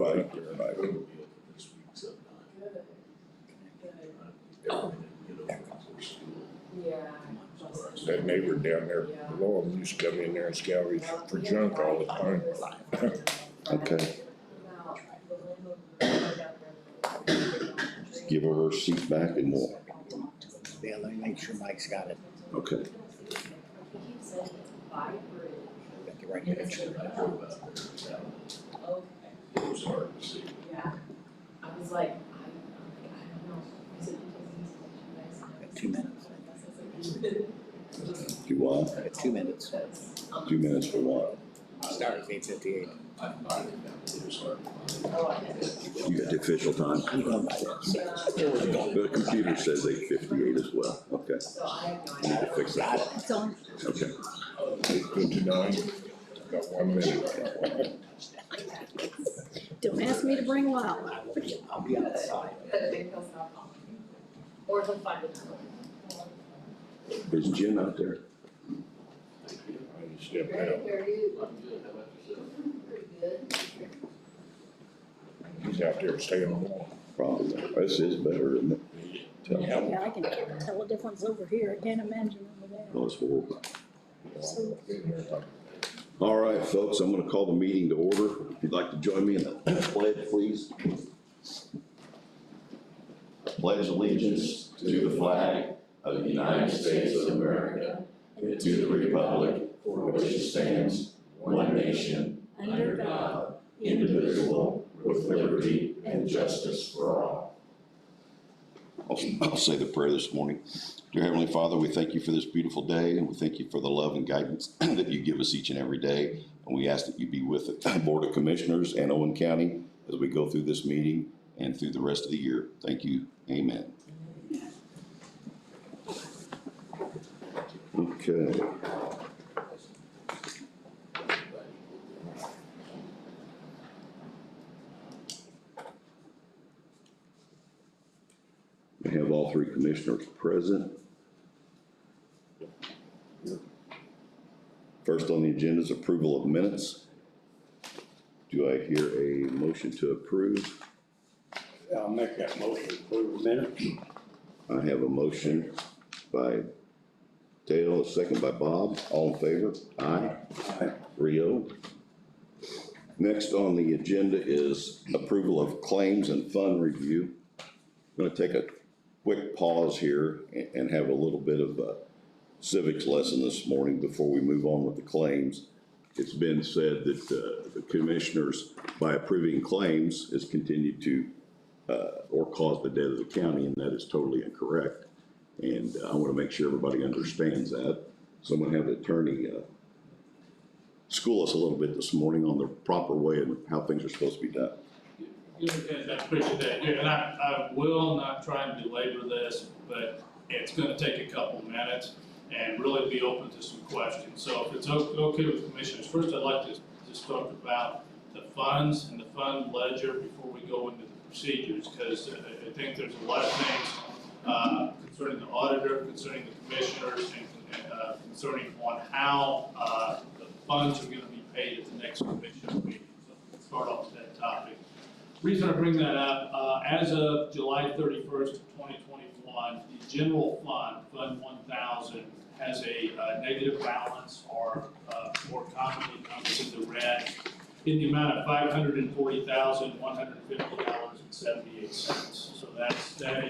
Right. That neighbor down there below him used to come in there and scavenge for junk all the time. Okay. Give her her seat back and we'll. Yeah, let me make sure Mike's got it. Okay. Got the right picture. It was hard to see. Yeah, I was like, I don't know. Is it because Got 2 minutes. Do what? Got 2 minutes. 2 minutes for what? Start at 8:58. You got the official time? I'm going by that. The computer says 8:58 as well. Okay. So I have no Need idea. to fix that. It's on. Okay. 8:59. Got 1 minute. Don't ask me to bring loud. I'll be outside. Or he'll find it. Is Jim out there? I stepped out. Pretty good. He's out there staying warm. Probably. This is better, isn't it? Tell me. Yeah, I can tell the difference over here. I can't imagine over there. Oh, it's horrible. So, All right, folks, I'm going to call the meeting to order. If you'd like to join me in the pledge, please. I pledge allegiance to the flag of the United States of America and to the republic for which it stands, one nation, under God, indivisible, with liberty and justice for all. I'll say the prayer this morning. Dear Heavenly Father, we thank you for this beautiful day, and we thank you for the love and guidance that you give us each and every day. And we ask that you be with the Board of Commissioners and Owen County as we go through this meeting and through the rest of the year. Thank you. Amen. Okay. We have all three commissioners present. First on the agenda is approval of minutes. Do I hear a motion to approve? I'll make that motion to approve the minutes. I have a motion by Dale, a second by Bob. All in favor? Aye. Aye. Rio. Next on the agenda is approval of claims and fund review. I'm going to take a quick pause here and have a little bit of a civics lesson this morning before we move on with the claims. It's been said that the commissioners, by approving claims, has continued to or caused the debt of the county, and that is totally incorrect. And I want to make sure everybody understands that. So I'm going to have the attorney school us a little bit this morning on the proper way and how things are supposed to be done. I appreciate that. Yeah, and I will not try and belabor this, but it's going to take a couple minutes and really be open to some questions. So if it's okay with commissioners, first I'd like to just talk about the funds and the fund ledger before we go into the procedures, because I think there's a lot of things concerning the auditor, concerning the commissioners, and concerning on how the funds are going to be paid at the next commission meeting. So let's start off with that topic. Reason I bring that up, as of July 31st of 2021, the general fund, Fund 1000, has a negative balance, or more commonly known as the red, in the amount of $540,150.78. So that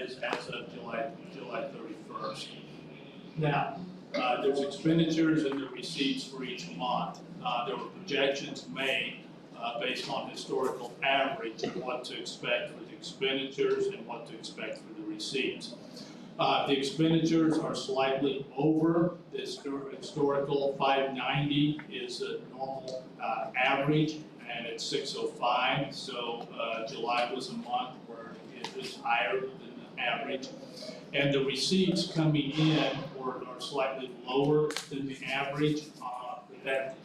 is as of July 31st. Now, there's expenditures and the receipts for each month. There were projections made based on historical average of what to expect for the expenditures and what to expect for the receipts. The expenditures are slightly over the historical. 590 is a normal average, and it's 605. So July was a month where it was higher than the average. And the receipts coming in are slightly lower than the average.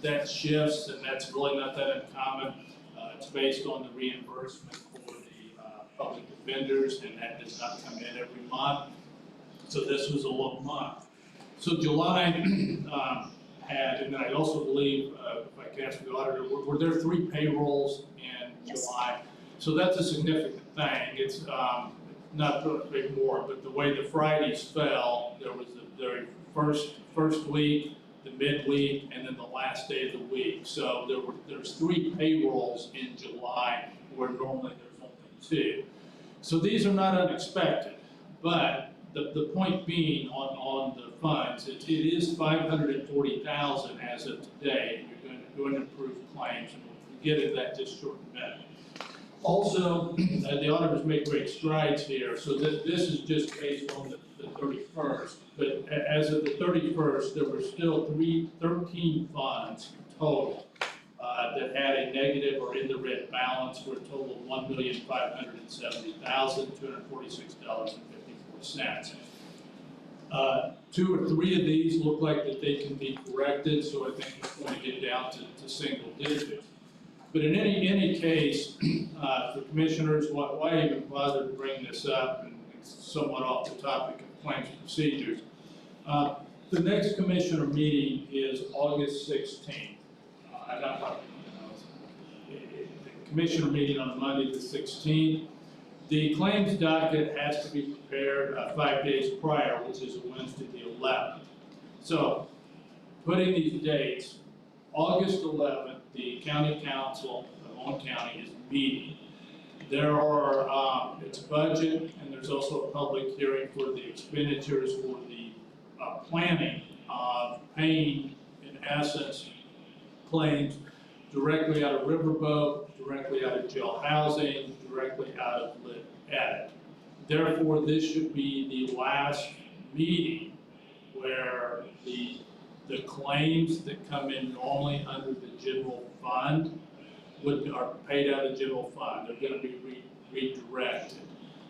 That shifts, and that's really not that uncommon. It's based on the reimbursement for the public defenders, and that does not come in every month. So this was a low month. So July had, and then I also believe, if I can ask the auditor, were there 3 payrolls in July? So that's a significant thing. It's not a big more, but the way the Fridays fell, there was the very first week, the midweek, and then the last day of the week. So there's 3 payrolls in July where normally there's only 2. So these are not unexpected, but the point being on the funds, it is $540,000 as of today. You're going to approve claims, and we'll get into that just short in a minute. Also, the auditors make great strides here, so this is just based on the 31st. But as of the 31st, there were still 13 funds total that had a negative or in the red balance for a total of $1,570,246.54. 2 or 3 of these look like that they can be corrected, so I think it's going to get down to single digits. But in any case, for commissioners, why even bother to bring this up, and it's somewhat off the topic of claims procedures. The next commissioner meeting is August 16th. The commissioner meeting on Monday the 16th. The claims docket has to be prepared 5 days prior, which is Wednesday the 11th. So, putting these dates, August 11th, the county council of Owen County is meeting. There are, it's budget, and there's also a public hearing for the expenditures for the planning of paying, in essence, claims directly out of Riverboat, directly out of jail housing, directly out of lit edit. Therefore, this should be the last meeting where the claims that come in normally under the general fund are paid out of the general fund. They're going to be redirected.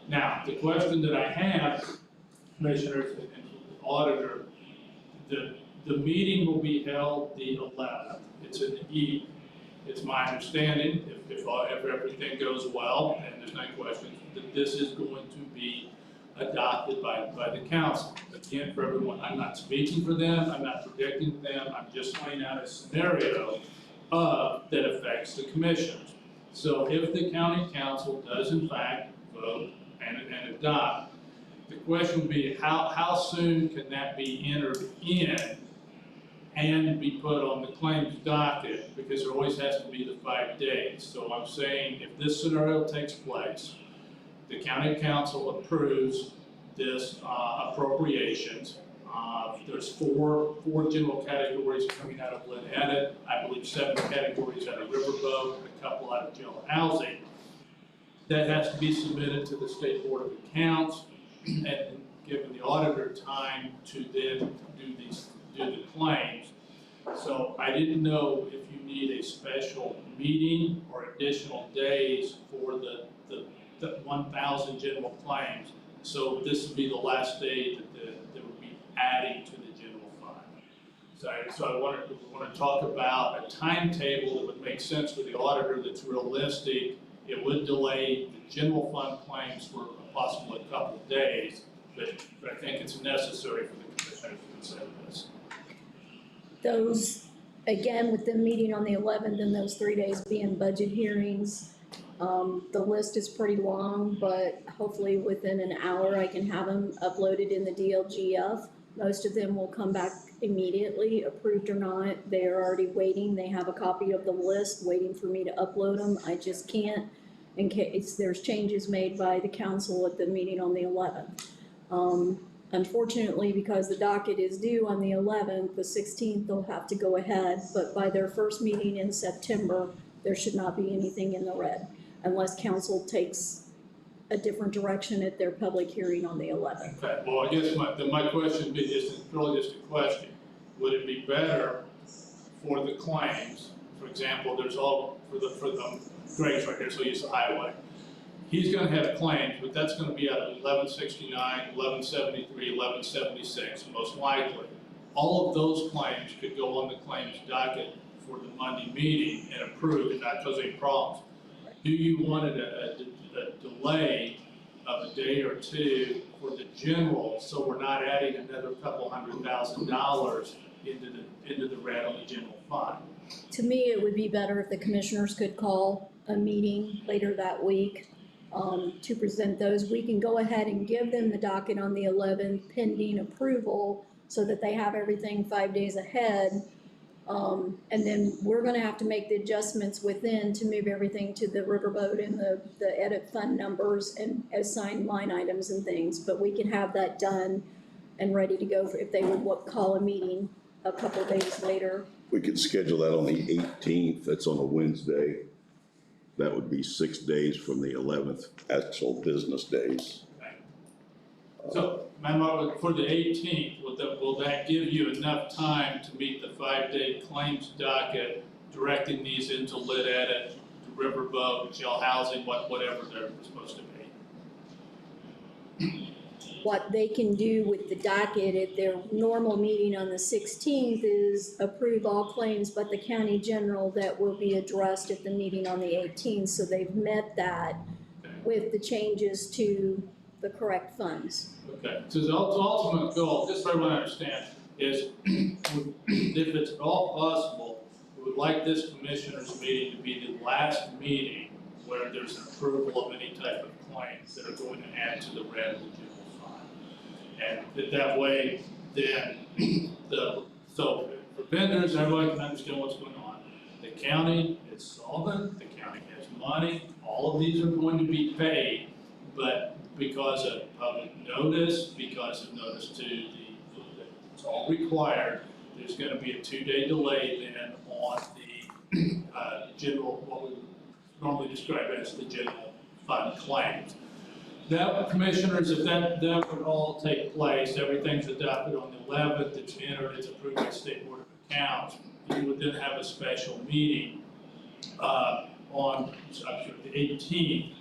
Now, the question that I have, commissioners and auditor, the meeting will be held the 11th. It's in the evening. It's my understanding, if everything goes well, and there's no question, that this is going to be adopted by the council. Again, for everyone, I'm not speaking for them, I'm not predicting them, I'm just laying out a scenario that affects the commissioners. So if the county council does in fact vote and adopt, the question would be how soon can that be entered in and be put on the claims docket, because there always has to be the 5 days. So I'm saying if this scenario takes place, the county council approves this appropriations. There's four general categories coming out of lit edit, I believe 7 categories out of Riverboat, and a couple out of jail housing. That has to be submitted to the State Board of Accounts, and given the auditor time to then do the claims. So I didn't know if you need a special meeting or additional days for the 1,000 general claims. So this would be the last day that would be adding to the general fund. So I want to talk about a timetable that would make sense for the auditor that's realistic. It would delay the general fund claims for possibly a couple of days, but I think it's necessary for the commissioners to consider this. Those, again, with the meeting on the 11th and those 3 days being budget hearings, the list is pretty long, but hopefully within an hour I can have them uploaded in the DLGF. Most of them will come back immediately, approved or not. They are already waiting. They have a copy of the list waiting for me to upload them. I just can't in case there's changes made by the council at the meeting on the 11th. Unfortunately, because the docket is due on the 11th, the 16th they'll have to go ahead, but by their first meeting in September, there should not be anything in the red, unless council takes a different direction at their public hearing on the 11th. Okay, well, I guess my question is really just a question. Would it be better for the claims, for example, there's all, for the Greg's right here, so use the highway. He's gonna have claims, but that's gonna be at 1169, 1173, 1176, most likely. All of those claims could go on the claims docket for the Monday meeting and approved and not cause any problems. Do you want a delay of a day or two for the general, so we're not adding another couple $100,000 into the red on the general fund? To me, it would be better if the commissioners could call a meeting later that week to present those. We can go ahead and give them the docket on the 11th pending approval so that they have everything 5 days ahead. And then we're gonna have to make the adjustments within to move everything to the riverboat and the edit fund numbers and assign line items and things. But we can have that done and ready to go if they would call a meeting a couple days later. We could schedule that on the 18th, that's on a Wednesday. That would be 6 days from the 11th, actual business days. So, Ma'am, for the 18th, will that give you enough time to meet the 5-day claims docket, directing these into lit edit, riverboat, jail housing, whatever they're supposed to be? What they can do with the docket at their normal meeting on the 16th is approve all claims but the county general that will be addressed at the meeting on the 18th. So they've met that with the changes to the correct funds. Okay, so the ultimate goal, just so everyone understands, is if it's at all possible, we would like this commissioners meeting to be the last meeting where there's an approval of any type of claims that are going to add to the red of the general fund. And that way, then, so for vendors, everybody can understand what's going on. The county is solvent, the county has money, all of these are going to be paid, but because of public notice, because of notice to it's all required, there's gonna be a 2-day delay then on the general, what we would normally describe as the general fund claims. That, commissioners, if that would all take place, everything's adopted on the 11th, it's entered, it's approved by the State Board of Accounts, you would then have a special meeting on, I'm sure, the 18th.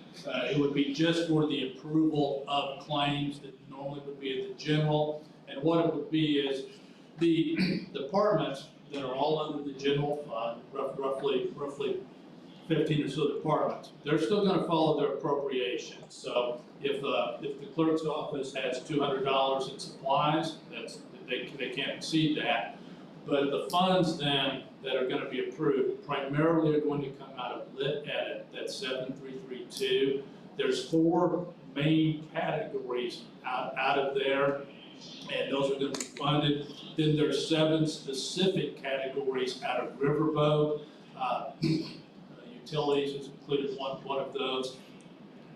It would be just for the approval of claims that normally would be at the general. And what it would be is the departments that are all under the general fund, roughly 15 or so departments, they're still gonna follow their appropriations. So if the clerk's office has $200 in supplies, they can't exceed that. But the funds then that are gonna be approved primarily are going to come out of lit edit, that's 7332. There's 4 main categories out of there, and those are gonna be funded. Then there's 7 specific categories out of riverboat. Utilities is included one of those.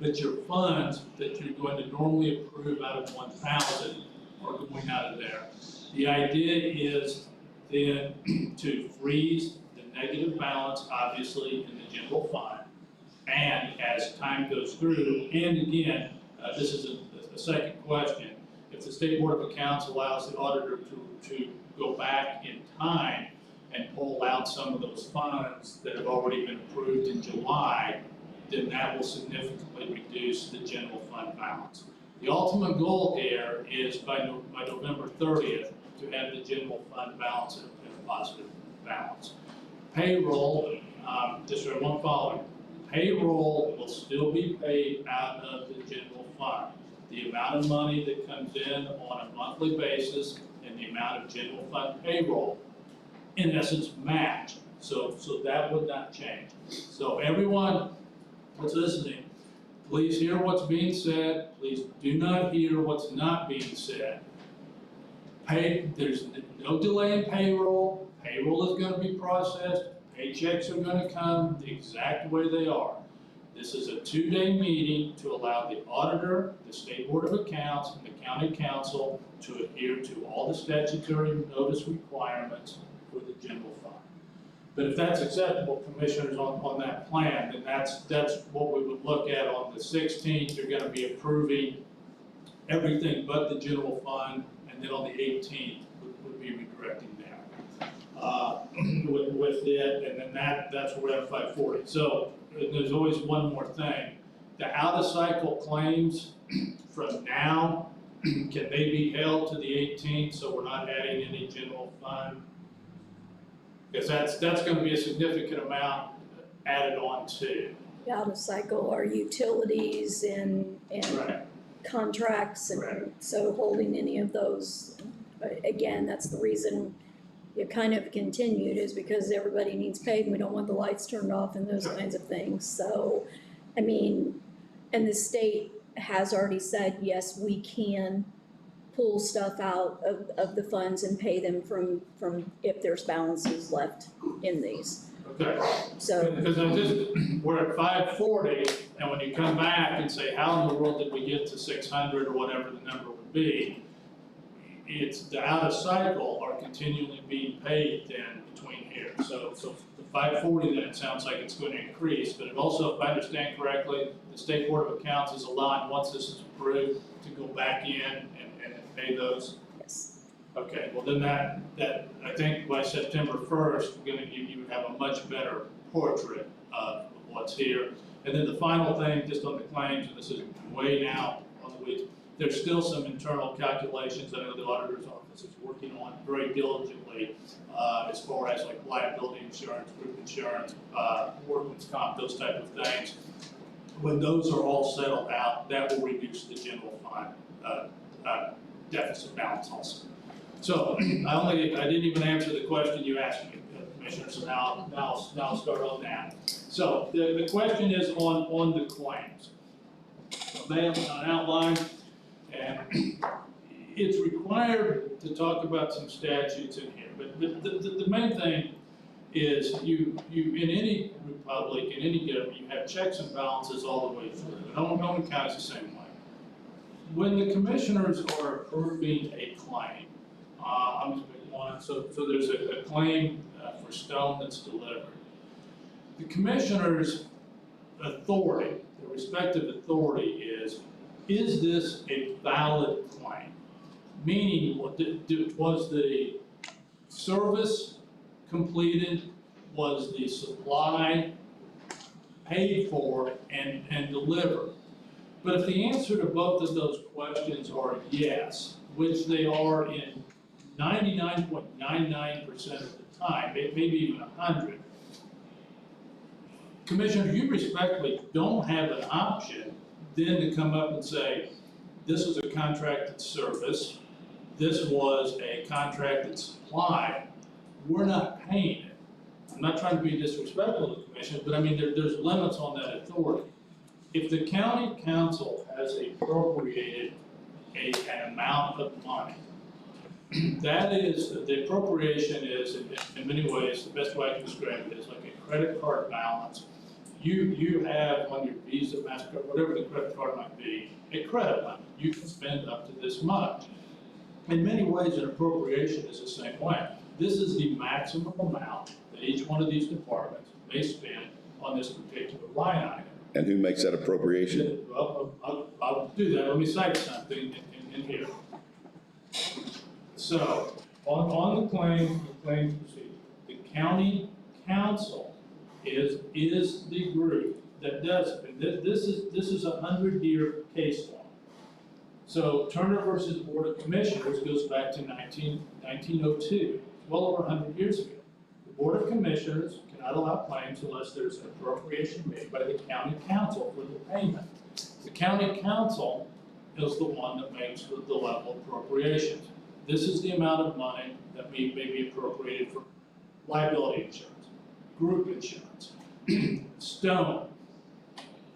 But your funds that you're going to normally approve out of 1,000 are going out of there. The idea is then to freeze the negative balance, obviously, in the general fund. And as time goes through, and again, this is a second question, if the State Board of Accounts allows the auditor to go back in time and pull out some of those funds that have already been approved in July, then that will significantly reduce the general fund balance. The ultimate goal here is by November 30th, to have the general fund balance in a positive balance. Payroll, just so everyone following, payroll will still be paid out of the general fund. The amount of money that comes in on a monthly basis and the amount of general fund payroll, in essence, match. So that would not change. So everyone that's listening, please hear what's being said. Please do not hear what's not being said. There's no delay in payroll. Payroll is gonna be processed. Paychecks are gonna come the exact way they are. This is a 2-day meeting to allow the auditor, the State Board of Accounts, and the county council to adhere to all the statutory notice requirements for the general fund. But if that's acceptable, commissioners, on that plan, then that's what we would look at on the 16th. You're gonna be approving everything but the general fund, and then on the 18th would be redirecting there with it, and then that's where we're at 540. So there's always one more thing. The out-of-cycle claims from now, can they be held to the 18th so we're not adding any general fund? Because that's gonna be a significant amount added on too. Out of cycle are utilities and Right. contracts, and Right. so holding any of those, again, that's the reason it kind of continued is because everybody needs paid and we don't want the lights turned off and those Sure. kinds of things. So, I mean, and the state has already said, yes, we can pull stuff out of the funds and pay them from if there's balances left in these. Okay. So, Because we're at 540, and when you come back and say, how in the world did we get to 600 or whatever the number would be? It's the out of cycle are continually being paid then between here. So the 540 then it sounds like it's going to increase, but it also, if I understand correctly, the State Board of Accounts is allowing, once this is approved, to go back in and pay those. yes, Okay, well then that, I think by September 1st, you would have a much better portrait of what's here. And then the final thing, just on the claims, and this is way now on the weeds, there's still some internal calculations that I know the auditor's office is working on very diligently, as far as like liability insurance, group insurance, workman's comp, those type of things. When those are all settled out, that will reduce the general fund, deficit balance also. So, I didn't even answer the question you asked me, Commissioner, so now I'll start on that. So, the question is on the claims. So they have an outline, and it's required to talk about some statutes in here, but the main thing is you in any republic, in any government, you have checks and balances all the way through. No one counts the same way. When the commissioners are approving a claim, I'm just picking one, so there's a claim for stone that's delivered. The commissioner's authority, the respective authority is this a valid claim? Meaning, was the service completed, was the supply paid for and delivered? But if the answer to both of those questions are yes, which they are in 99.99% of the time, maybe even 100, Commissioner, you respectfully don't have an option then to come up and say, this was a contracted service, this was a contracted supply, we're not paying it. I'm not trying to be disrespectful to the commission, but I mean, there's limits on that authority. If the county council has appropriated an amount of money, that is, the appropriation is, in many ways, the best way I can describe it is like a credit card balance. You have on your Visa, MasterCard, whatever the credit card might be, a credit limit. You can spend up to this much. In many ways, an appropriation is the same way. This is the maximum amount that each one of these departments may spend on this particular line item. And who makes that appropriation? Well, I'll do that. Let me cite something in here. So, on the claim procedure, the county council is the group that does it. And this is a 100-year case law. So Turner versus Board of Commissioners goes back to 1902, well over 100 years ago. The Board of Commissioners cannot allow claims unless there's an appropriation made by the county council for the payment. The county council is the one that makes the level appropriations. This is the amount of money that may be appropriated for liability insurance, group insurance, stone,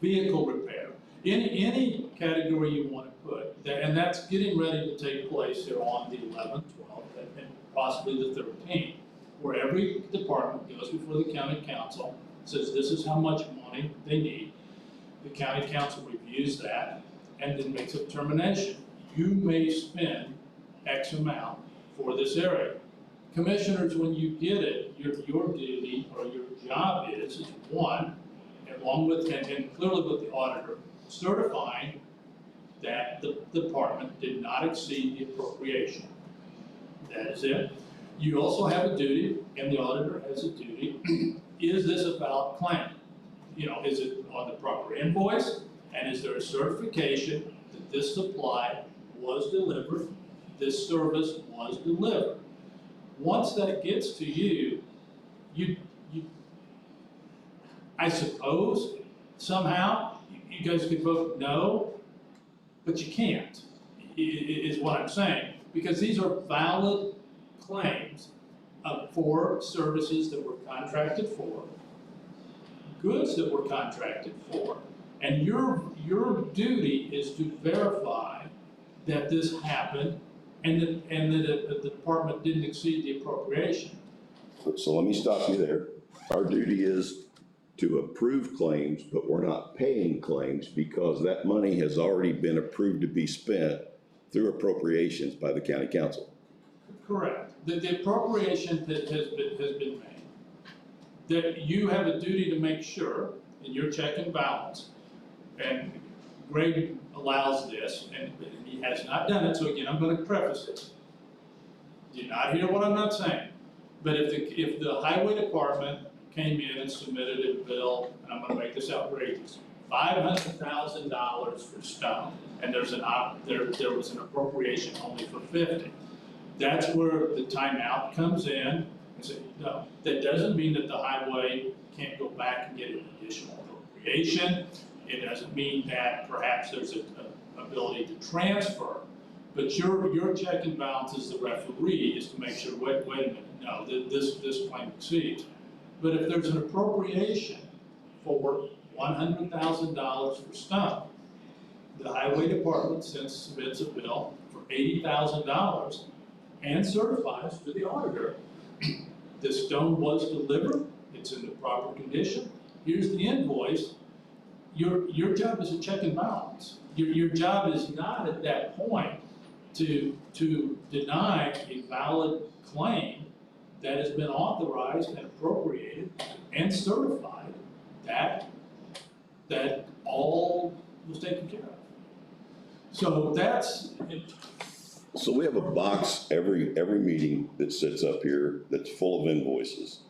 vehicle repair, any category you want to put, and that's getting ready to take place here on the 11th, 12th, and possibly the 13th, where every department goes before the county council, says this is how much money they need. The county council reviews that and then makes a determination. You may spend X amount for this area. Commissioners, when you get it, your duty or your job is one, along with, and clearly with the auditor, certifying that the department did not exceed the appropriation. That is it. You also have a duty, and the auditor has a duty, is this a valid claim? You know, is it on the proper invoice? And is there a certification that this supply was delivered, this service was delivered? Once that gets to you, I suppose somehow you guys could vote no, but you can't, is what I'm saying, because these are valid claims for services that were contracted for, goods that were contracted for, and your duty is to verify that this happened and that the department didn't exceed the appropriation. So let me stop you there. Our duty is to approve claims, but we're not paying claims because that money has already been approved to be spent through appropriations by the county council. Correct. The appropriation that has been made, that you have a duty to make sure in your check and balance, and Greg allows this, and he has not done it, so again, I'm gonna preface this. Do not hear what I'm not saying, but if the highway department came in and submitted a bill, and I'm gonna make this outrageous, $500,000 for stone, and there was an appropriation only for 50. That's where the timeout comes in and say, no, that doesn't mean that the highway can't go back and get an additional appropriation. It doesn't mean that perhaps there's an ability to transfer, but your check and balance as the referee is to make sure, wait a minute, no, this claim exceeds. But if there's an appropriation for $100,000 for stone, the highway department submits a bill for $80,000 and certifies to the auditor, the stone was delivered, it's in the proper condition, here's the invoice. Your job is a check and balance. Your job is not at that point to deny a valid claim that has been authorized and appropriated and certified that all was taken care of. So that's it. So we have a box every meeting that sits up here that's full of invoices.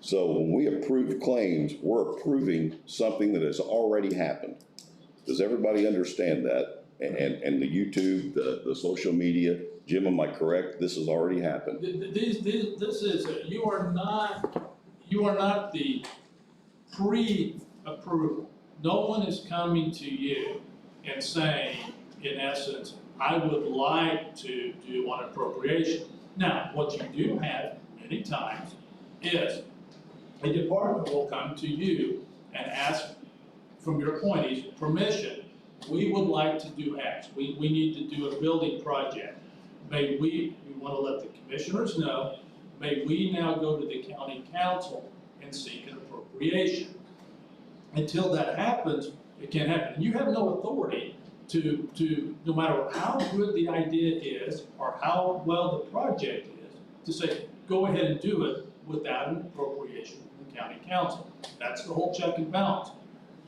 So when we approve claims, we're approving something that has already happened. Does everybody understand that? And the YouTube, the social media, Jim, am I correct? This has already happened. This is, you are not the pre-approval. No one is coming to you and saying, in essence, I would like to do an appropriation. Now, what you do have many times is a department will come to you and ask from your appointees permission. We would like to do X. We need to do a building project. We want to let the commissioners know, may we now go to the county council and seek an appropriation. Until that happens, it can't happen. And you have no authority to, no matter how good the idea is or how well the project is, to say, go ahead and do it without an appropriation from the county council. That's the whole check and balance.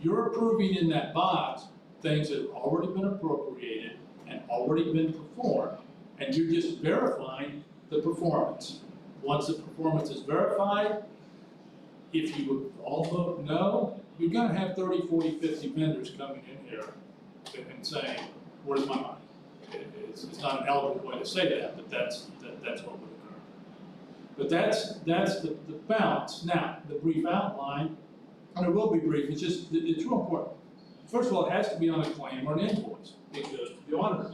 You're approving in that box things that have already been appropriated and already been performed, and you're just verifying the performance. Once the performance is verified, if you would all vote no, you're gonna have 30, 40, 50 vendors coming in here and saying, where's my money? It's not an elegant way to say that, but that's what would occur. But that's the balance. Now, the brief outline, and it will be brief, it's real important. First of all, it has to be on a claim or an invoice. It goes to the auditor.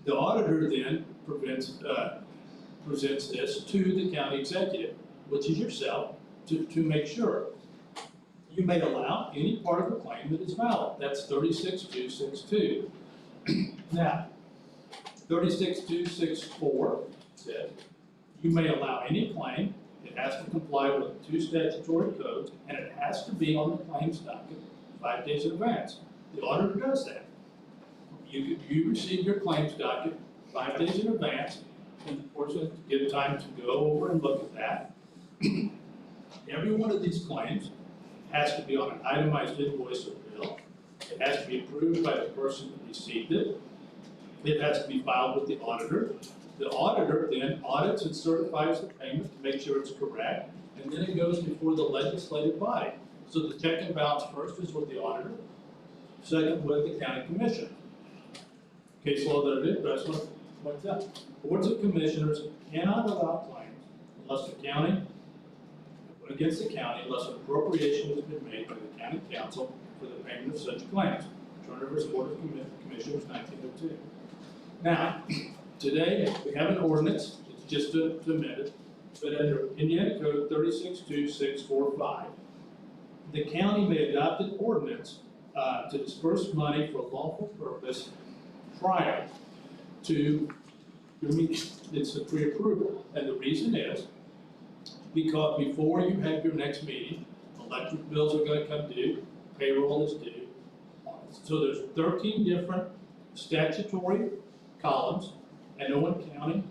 The auditor then presents this to the county executive, which is yourself, to make sure. You may allow any part of the claim that is valid. That's 36.262. Now, 36.264 says you may allow any claim. It has to comply with 2 statutory codes, and it has to be on the claims docket 5 days in advance. The auditor does that. You receive your claims docket 5 days in advance, and of course, you get time to go over and look at that. Every one of these claims has to be on an itemized invoice or bill. It has to be approved by the person that received it. It has to be filed with the auditor. The auditor then audits and certifies the payment to make sure it's correct, and then it goes before the legislative body. So the check and balance first is with the auditor, second with the county commissioner. Case law that it is, what's that? Boards of commissioners cannot allow claims unless the county, against the county, unless an appropriation has been made by the county council for the payment of such claims. Turner v. Board of Commissioners, 1902. Now, today we have an ordinance, it's just amended, but under Indiana Code 362645, the county may adopt an ordinance to disperse money for a lawful purpose prior to your meeting. It's a pre-approval, and the reason is because before you have your next meeting, electric bills are gonna come due, payroll is due. So there's 13 different statutory columns, and Owen County,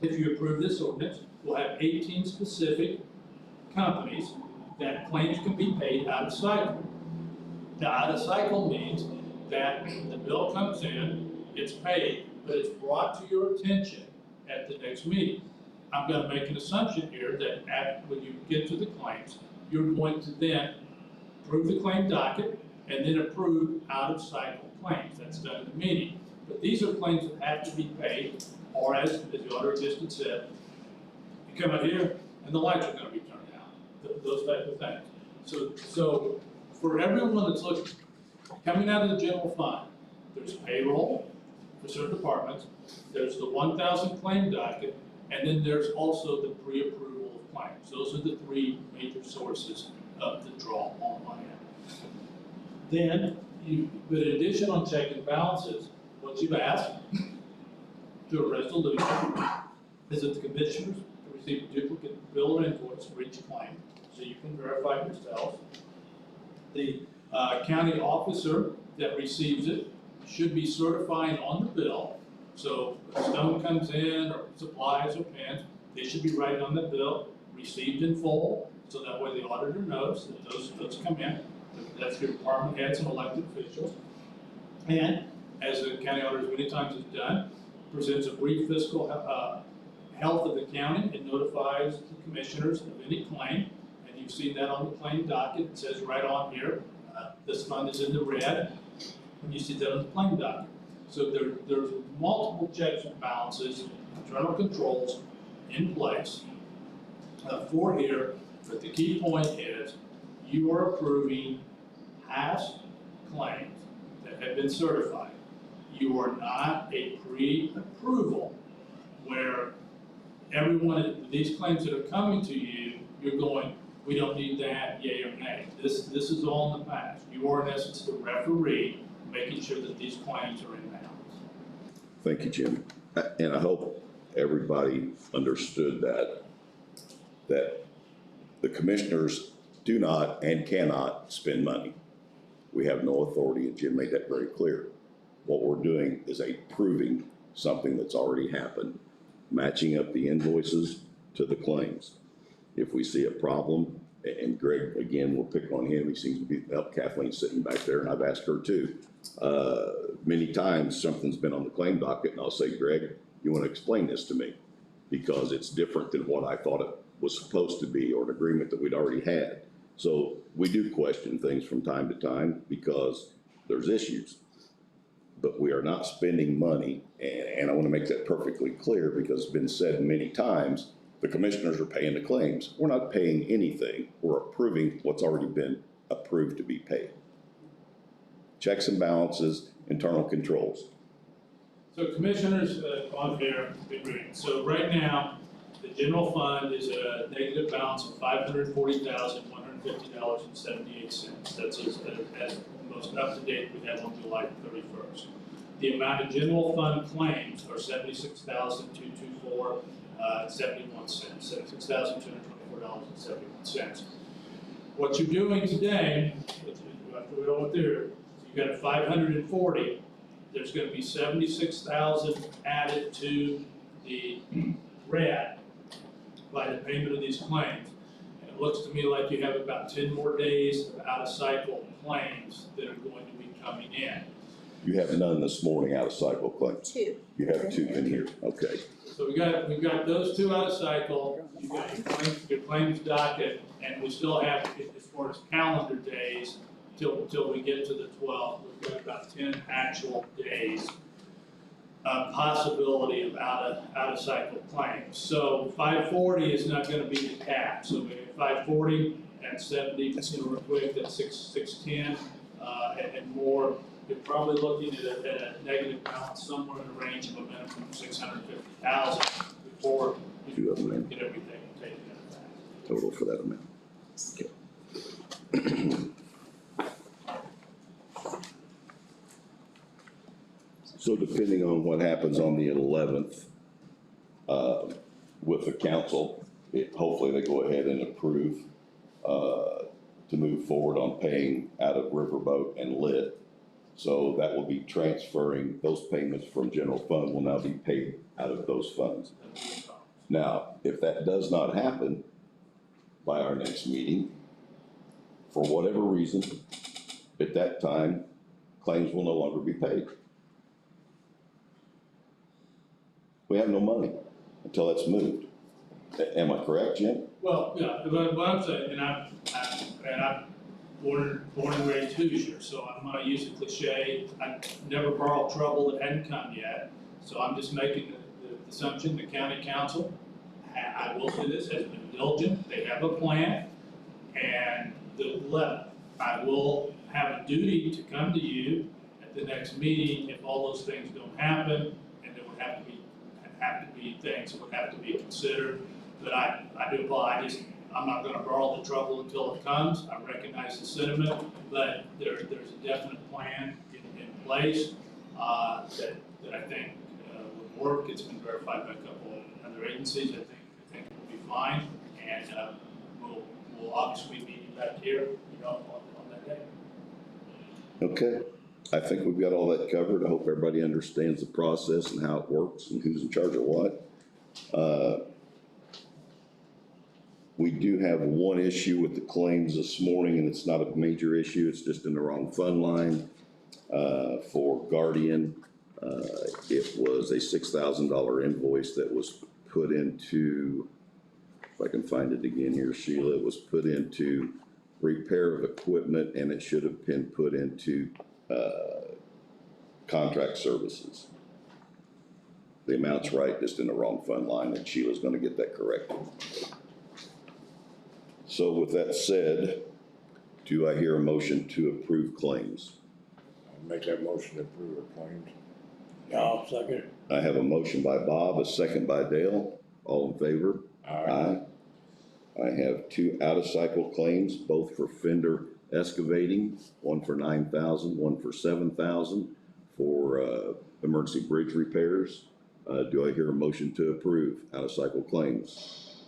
if you approve this ordinance, will have 18 specific companies that claims can be paid out of cycle. Now, out of cycle means that the bill comes in, it's paid, but it's brought to your attention at the next meeting. I'm gonna make an assumption here that when you get to the claims, you're going to then approve the claim docket and then approve out of cycle claims. That's done in the meeting. But these are claims that have to be paid, or as the auditor just said, you come out here and the lights are gonna be turned out, those type of things. So for everyone that's looking, coming out of the general fund, there's payroll for certain departments, there's the 1,000 claim docket, and then there's also the pre-approval of claims. Those are the three major sources of the draw on money. Then, but in addition on checking balances, what you've asked to a resolution is that the commissioners receive a duplicate bill or invoice for each claim, so you can verify yourself. The county officer that receives it should be certifying on the bill. So if stone comes in, or supplies or pens, they should be writing on the bill, received in full, so that way the auditor knows that those come in. That's your department heads and elected officials. And as the county auditor many times has done, presents a brief fiscal health of the county and notifies the commissioners of any claim. And you've seen that on the claim docket. It says right on here, this fund is in the red, and you see that on the claim docket. So there's multiple checks and balances, internal controls in place for here, but the key point is you are approving past claims that have been certified. You are not a pre-approval where everyone, these claims that are coming to you, you're going, we don't need that, yay or nay. This is all in the past. You are in essence the referee, making sure that these claims are in balance. Thank you, Jim. And I hope everybody understood that the commissioners do not and cannot spend money. We have no authority, and Jim made that very clear. What we're doing is approving something that's already happened, matching up the invoices to the claims. If we see a problem, and Greg, again, we'll pick on him, he seems to be, Kathleen's sitting back there, and I've asked her too. Many times something's been on the claim docket, and I'll say, Greg, you want to explain this to me? Because it's different than what I thought it was supposed to be, or an agreement that we'd already had. So we do question things from time to time because there's issues. But we are not spending money, and I want to make that perfectly clear because it's been said many times, the commissioners are paying the claims. We're not paying anything. We're approving what's already been approved to be paid. Checks and balances, internal controls. So commissioners, on here, so right now, the general fund is a negative balance of $540,150.78. That's as most up to date we have on July 31st. The amount of general fund claims are $76,224.71. $76,224.71. What you're doing today, after we go through, you got a 540. There's going to be 76,000 added to the red by the payment of these claims. And it looks to me like you have about 10 more days of out-of-cycle claims that are going to be coming in. You have none this morning out of cycle claims. Two. You have two in here, okay. So we've got those two out of cycle, you've got your claims docket, and we still have, as far as calendar days, till we get to the 12th, we've got about 10 actual days possibility of out of cycle claims. So 540 is not going to be the cap. So we have 540 and 70, real quick, that's 610 and more. You're probably looking at a negative balance somewhere in the range of a minimum of 650,000 before you get everything total for that amount. Okay. So depending on what happens on the 11th, with the council, hopefully they go ahead and approve, to move forward on paying out of Riverboat and Lit. So that will be transferring, those payments from general fund will now be paid out of those funds. Now, if that does not happen by our next meeting, for whatever reason, at that time, claims will no longer be paid. We have no money until that's moved. Am I correct, Jim? Well, yeah, what I'm saying, and I'm born and raised Hoosier, so I'm gonna use a cliche, I never borrowed trouble that hadn't come yet. So I'm just making the assumption, the county council, I will say this, has been diligent, they have a plan. And the 11th, I will have a duty to come to you at the next meeting if all those things don't happen, and there would have to be things that would have to be considered. But I do, I'm not gonna borrow the trouble until it comes. I recognize the sentiment, but there's a definite plan in place, that I think, would work. It's been verified by a couple of other agencies. I think it will be fine, and, we'll obviously be back here, on that day. Okay, I think we've got all that covered. I hope everybody understands the process and how it works and who's in charge of what. We do have one issue with the claims this morning, and it's not a major issue, it's just in the wrong fund line. For Guardian, it was a $6,000 invoice that was put into, if I can find it again here, Sheila, it was put into repair of equipment, and it should have been put into contract services. The amount's right, just in the wrong fund line, and Sheila's gonna get that corrected. So with that said, do I hear a motion to approve claims? I'll make that motion to approve the claims. I'll second it. I have a motion by Bob, a second by Dale. All in favor? Aye. I have two out-of-cycle claims, both for Fender excavating, one for $9,000, one for $7,000 for emergency bridge repairs. Do I hear a motion to approve out-of-cycle claims?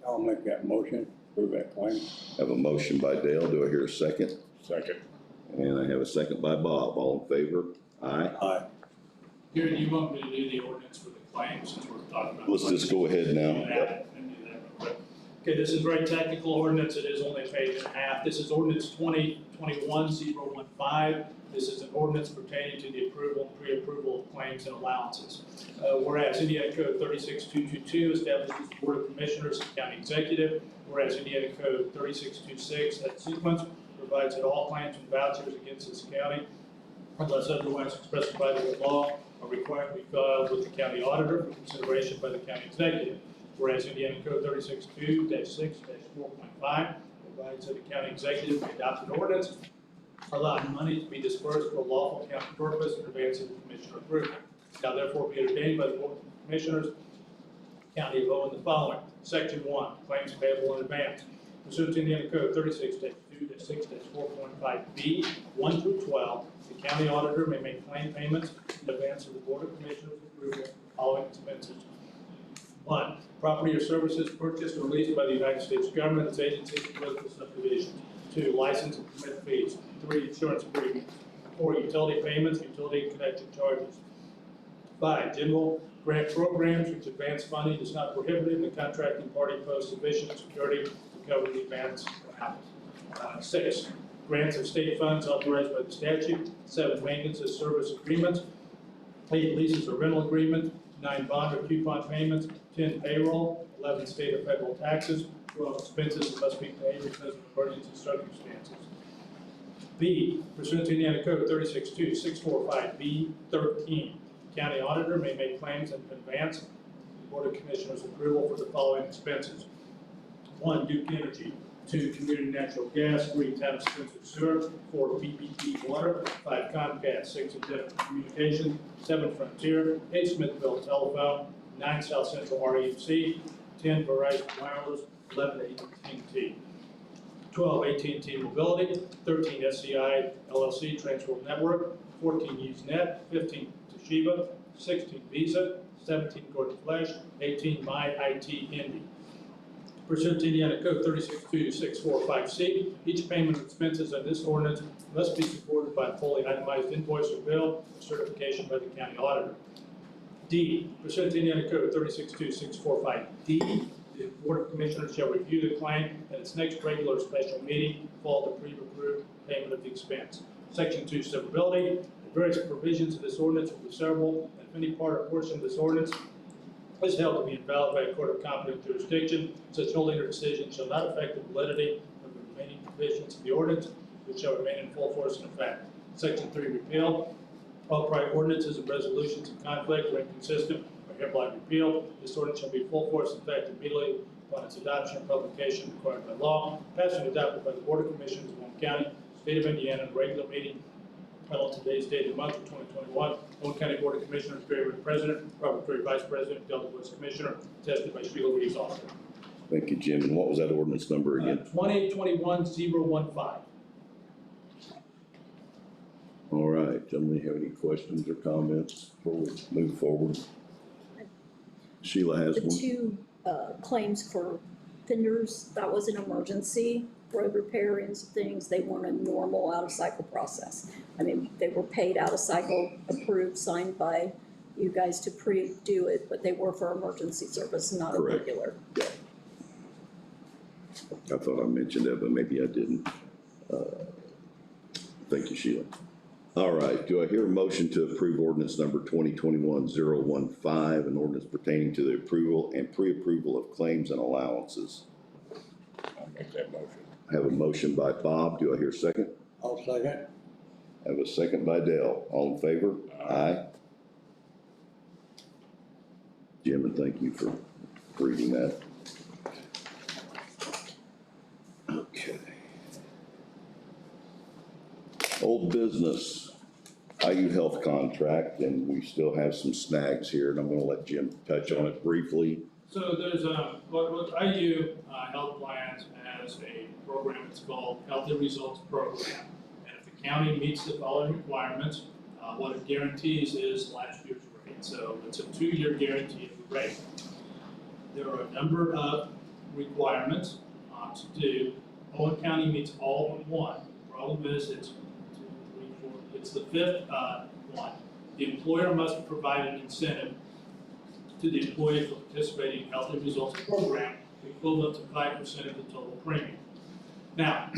I'll make that motion, approve that claim. I have a motion by Dale. Do I hear a second? Second. And I have a second by Bob. All in favor? Aye. Aye. Here, do you want me to do the ordinance for the claims since we're talking about? Let's just go ahead now. Do that real quick. Okay, this is a very technical ordinance. It is only a page and a half. This is ordinance 2021-015. This is an ordinance pertaining to the approval, pre-approval of claims and allowances. Whereas Indiana Code 36222 establishes the Board of Commissioners and County Executive, whereas Indiana Code 3626, that sequence, provides that all claims and vouchers against this county, unless otherwise specified in the law, are required to be filed with the county auditor for consideration by the county executive. Whereas Indiana Code 362-6-4.5 provides that the county executive may adopt an ordinance allowing money to be dispersed for a lawful county purpose in advance of the commissioner approval. Now therefore be ordained by the Board of Commissioners, County of Owen, the following. Section 1, claims payable in advance. Pursuant to Indiana Code 36-2-6-4.5B, 1 through 12, the county auditor may make claim payments in advance of the Board of Commissioners approval following expenses. 1, property or services purchased or leased by the United States government, its agencies, and political subdivisions. 2, license and permit fees. 3, insurance premiums. 4, utility payments, utility connection charges. 5, general grant programs which advance funding is not prohibited and the contracting party posts sufficient security to cover the advance amounts. 6, grants of state funds authorized by the statute. 7, maintenance of service agreements. 8, leases or rental agreements. 9, bond or coupon payments. 10, payroll. 11, state or federal taxes. 12, expenses that must be paid because of emergency circumstances. B, pursuant to Indiana Code 362-645B13, county auditor may make claims in advance of the Board of Commissioners approval for the following expenses. 1, Duke Energy. 2, community natural gas. 3, town expensive sewer. 4, PPP water. 5, Comcast. 6, Executive Communications. 7, Frontier. 8, Smithville Telephone. 9, South Central REMC. 10, Verizon Wireless. 11 AT&T, 12 AT&T Mobility, 13 SCI LLC Transport Network, 14 Usenet, 15 Toshiba, 16 Visa, 17 Gordon Flash, 18 My IT Indy. Pursuant to Indiana Code 362645C, each payment of expenses on this ordinance must be supported by a fully itemized invoice or bill or certification by the county auditor. D, pursuant to Indiana Code 362645D, the Board of Commissioners shall review the claim at its next regular or special meeting, followed the pre-approved payment of the expense. Section 2, severability. The various provisions of this ordinance will be severable, and if any part or portion of this ordinance is held to be invalid by a court of competent jurisdiction, such holding or decision shall not affect the validity of the remaining provisions of the ordinance, which shall remain in full force and effect. Section 3, repeal. All prior ordinances and resolutions in conflict or inconsistent are hereby repealed. This ordinance shall be full force and effect immediately upon its adoption and publication required by law. Passed and adopted by the Board of Commissioners of Owen County, State of Indiana, in regular meeting held on today's date of the month of 2021. Owen County Board of Commissioners, Barry Wood President, Robert Curry Vice President, Delta Woods Commissioner, attested by Sheila Reeves, Auditor. Thank you, Jim. And what was that ordinance number again? 2021-015. All right, gentlemen, have any questions or comments before we move forward? Sheila has The one. two claims for fenders, that was an emergency, road repair and some things, they weren't a normal out-of-cycle process. I mean, they were paid out of cycle, approved, signed by you guys to pre-do it, but they were for emergency service, not a Correct. regular. I thought I mentioned that, but maybe I didn't. Thank you, Sheila. All right, do I hear a motion to approve ordinance number 2021-015, an ordinance pertaining to the approval and pre-approval of claims and allowances? I'll make that motion. I have a motion by Bob. Do I hear a second? I'll second. I have a second by Dale. All in favor? Aye. Jim, and thank you for reading that. Okay. Old business, IU Health contract, and we still have some snags here, and I'm gonna let Jim touch on it briefly. So there's what IU Health Plans has a program, it's called Healthy Results Program. And if the county meets the following requirements, what it guarantees is last year's rate. So it's a 2-year guarantee of the rate. There are a number of requirements to do. Owen County meets all but one. Problem is, it's 2, 3, 4, it's the fifth one. The employer must provide an incentive to the employee for participating in Healthy Results Program, equivalent to 5% of the total premium. Now,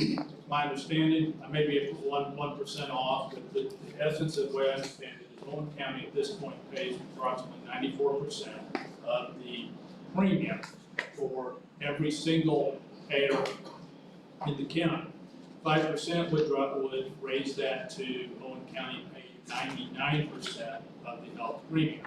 my understanding, I may be 1% off, but the essence of the way I understand it is Owen County at this point pays approximately 94% of the premium for every single payer in the county. 5% would raise that to Owen County paying 99% of the health premium.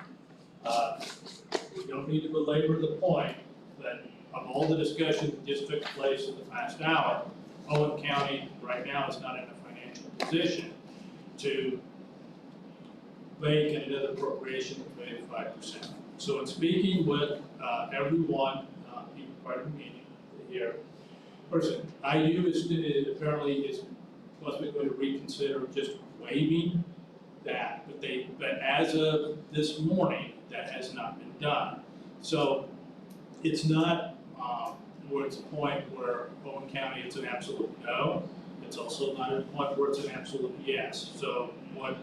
We don't need to belabor the point that of all the discussion that just took place in the past hour, Owen County right now is not in a financial position to make another appropriation of 85%. So in speaking with everyone, being part of the meeting here, person, IU is possibly going to reconsider just waiving that, but as of this morning, that has not been done. So it's not where it's a point where Owen County it's an absolute no. It's also not at a point where it's an absolute yes. So what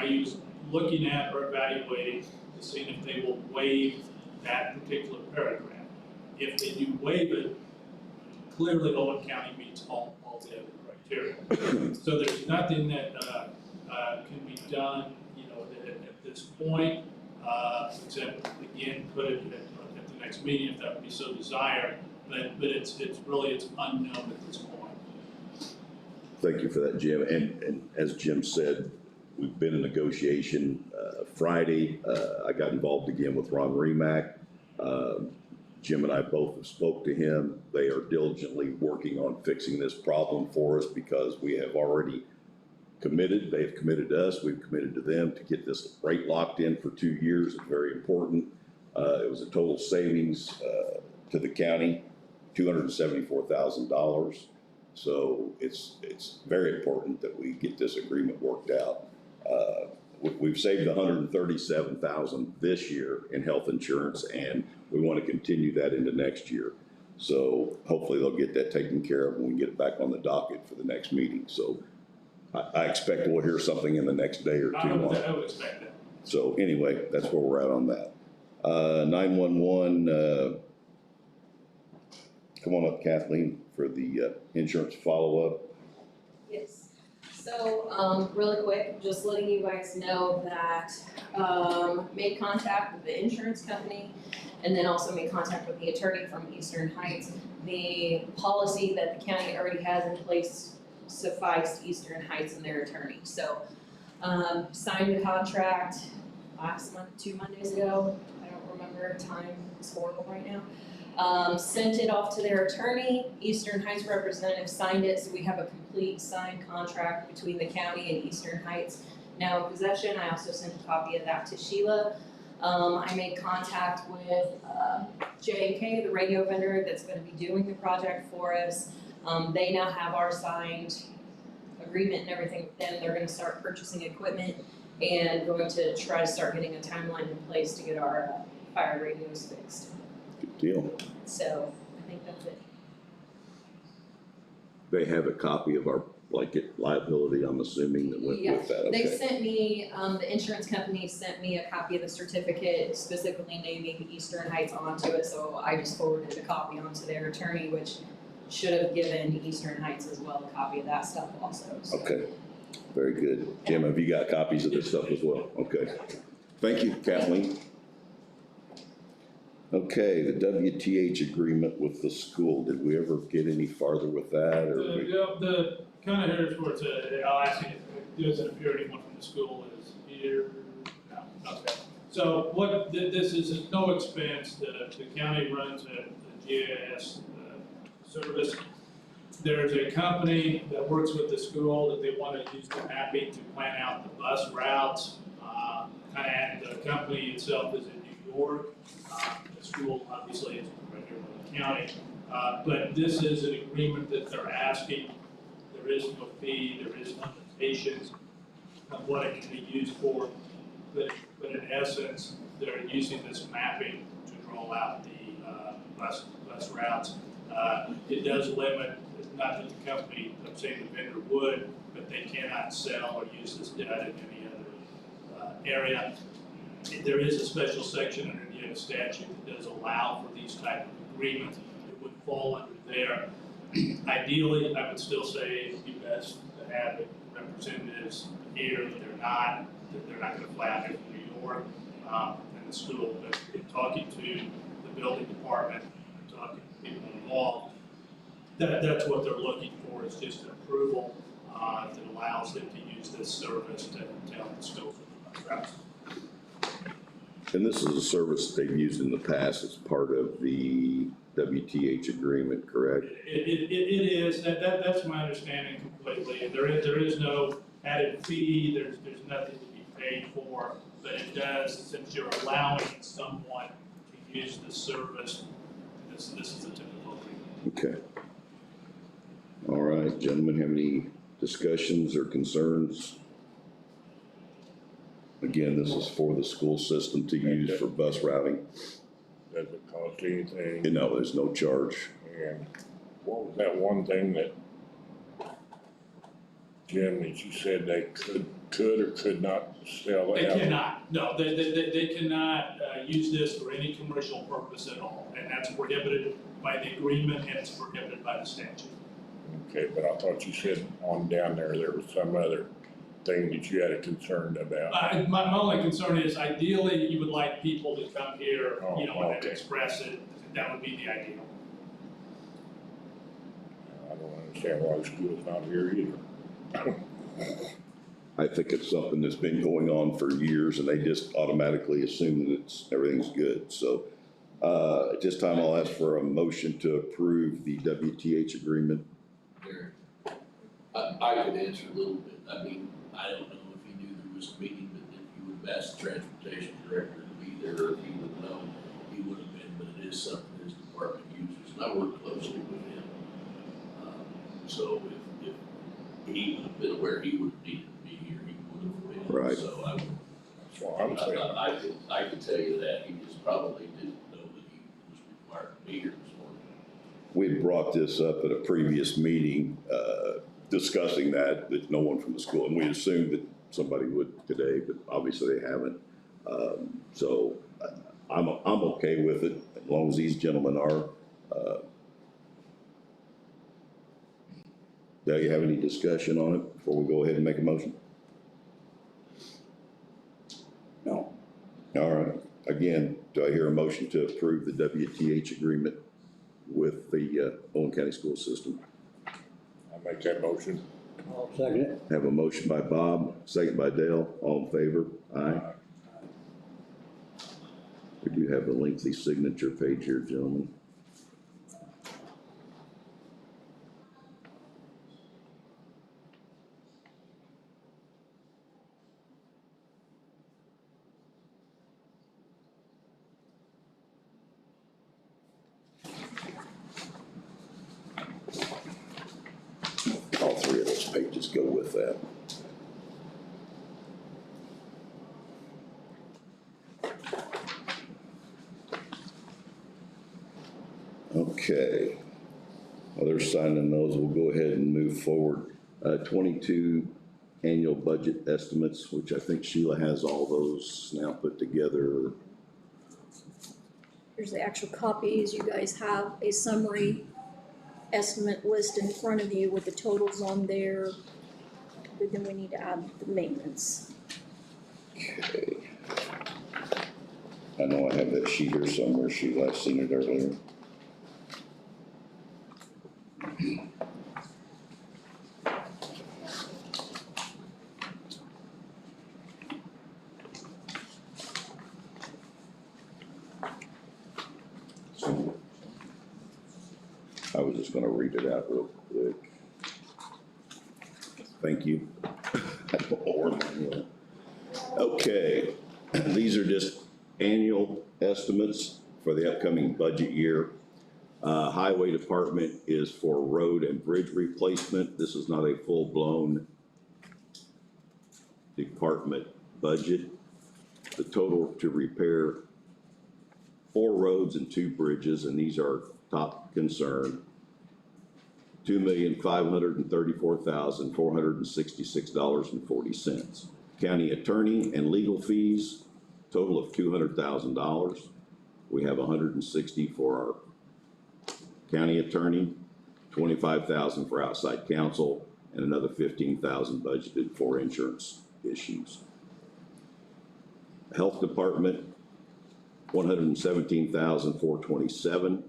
IU's looking at or evaluating is seeing if they will waive that particular paragraph. If they do waive it, clearly Owen County meets all the other criteria. So there's nothing that can be done, at this point, except again put it at the next meeting if that would be so desired. But it's unknown at this point. Thank you for that, Jim. And as Jim said, we've been in negotiation. Friday, I got involved again with Ron Remack. Jim and I both have spoke to him. They are diligently working on fixing this problem for us because we have already committed. They have committed to us. We've committed to them to get this rate locked in for 2 years. It's very important. It was a total savings to the county $274,000. So it's very important that we get this agreement worked out. We've saved $137,000 this year in health insurance, and we want to continue that into next year. So hopefully they'll get that taken care of and we can get it back on the docket for the next meeting. So I expect we'll hear something in the next day or two. I would expect that. So anyway, that's where we're at on that. 911, come on up, Kathleen, for the insurance follow-up. Yes. So, really quick, just letting you guys know that, made contact with the insurance company and then also made contact with the attorney from Eastern Heights. The policy that the county already has in place sufficed Eastern Heights and their attorney. So, signed the contract last month, 2 Mondays ago. I don't remember, time is horrible right now. Sent it off to their attorney, Eastern Heights representative signed it, so we have a complete signed contract between the county and Eastern Heights now in possession. I also sent a copy of that to Sheila. I made contact with J&K, the radio vendor that's gonna be doing the project for us. They now have our signed agreement and everything with them. They're gonna start purchasing equipment and going to try to start getting a timeline in place to get our fire radios fixed. Good deal. So, I think that's it. They have a copy of our blanket liability, I'm assuming, that went with that, They okay. sent me, the insurance company sent me a copy of the certificate specifically naming Eastern Heights onto it, so I just forwarded a copy onto their attorney, which should have given Eastern Heights as well a copy of that stuff also, so. Okay, very good. Jim, have you got copies of this stuff as well? Okay. Thank you, Kathleen. Okay, the WTH agreement with the school, did we ever get any farther with that, or? The kind of here's where it's I'll ask you, doesn't appear anyone from the school is here. No, okay. So what, this is at no expense, the county runs a GIS service. There's a company that works with the school that they want to use the mapping to plan out the bus routes. And the company itself is in New York. The school obviously is right here in the county. But this is an agreement that they're asking. There is no fee, there is limitations of what it can be used for. But in essence, they're using this mapping to draw out the bus routes. It does limit, not that the company, I'm saying the vendor would, but they cannot sell or use this data in any other area. There is a special section under the statute that does allow for these type of agreements. It would fall under there. Ideally, I would still say it would be best to have representatives here, that they're not gonna fly out here from New York, and the school, but in talking to the building department, talking to people involved, that's what they're looking for, is just an approval, that allows them to use this service to help the school with the routes. And this is a service they've used in the past as part of the WTH agreement, correct? It is, that's my understanding completely, and there is no added fee, there's nothing to be paid for, but it does, since you're allowing someone to use the service, this is a typical agreement. Okay. All right, gentlemen, have any discussions or concerns? Again, this is for the school system to use for bus routing. Does it cost anything? You know, there's no charge. And what was that one thing that, Jim, that you said they could or could not sell They out? cannot, no, they cannot use this for any commercial purpose at all, and that's prohibited by the agreement and it's prohibited by the statute. Okay, but I thought you said on down there was some other thing that you had a concern about. My only concern is ideally you would like people to come here, you know, and okay. express it, that would be the ideal. I don't understand why the school's not here either. I think it's something that's been going on for years and they just automatically assume that everything's good. So at this time, I'll ask for a motion to approve the WTH agreement. There. I could answer a little bit. I mean, I don't know if he knew there was a meeting, but if you would have asked the transportation director to be there, or if he would know, he would have been, but it is something his department uses. And I work closely Right. So I, That's what I'm saying. I could tell you that, he just probably didn't know that he was required to be here this morning. We brought this up at a previous meeting, discussing that no one from the school, and we assumed that somebody would today, but obviously they haven't. So I'm okay with it, as long as these gentlemen are. Do you have any discussion on it before we go ahead and make a motion? No. All right, again, do I hear a motion to approve the WTH agreement with the Owen County School System? I make that motion. I'll second it. Have a motion by Bob, second by Dale, all in favor? Aye. We do have a lengthy signature page here, gentlemen. All three of those pages go with that. Okay. While they're signing those, we'll go ahead and move forward. 22 annual budget estimates, which I think Sheila has all those now put together. Here's the actual copies. You guys have a summary estimate list in front of you with the totals on there. But then we need to add the maintenance. Okay. I know I have that sheet here somewhere, Sheila, I've seen it earlier. I was just gonna read it out real quick. Thank you. I don't know where mine went. Okay, these are just annual estimates for the upcoming budget year. Highway Department is for road and bridge replacement. This is not a full-blown department budget. The total to repair 4 roads and 2 bridges, and these are top concern, $2,534,466.40. County attorney and legal fees, total of $200,000. We have $160 for our county attorney, $25,000 for outside counsel, and another $15,000 budgeted for insurance issues. Health Department, $117,427.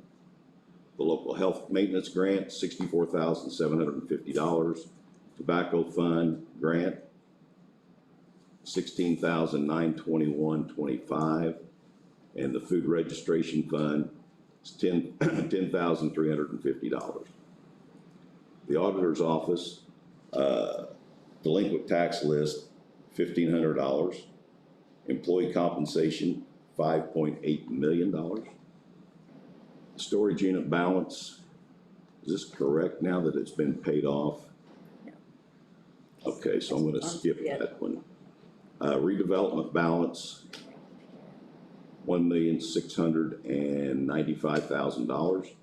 The local health maintenance grant, $64,750. Tobacco fund grant, $16,921.25. And the food registration fund is $10,350. The auditor's office, delinquent tax list, $1,500. Employee compensation, $5.8 million. Storage unit balance, is this correct now that it's been paid off? No. Okay, so I'm gonna skip that one. Redevelopment balance, $1,695,000.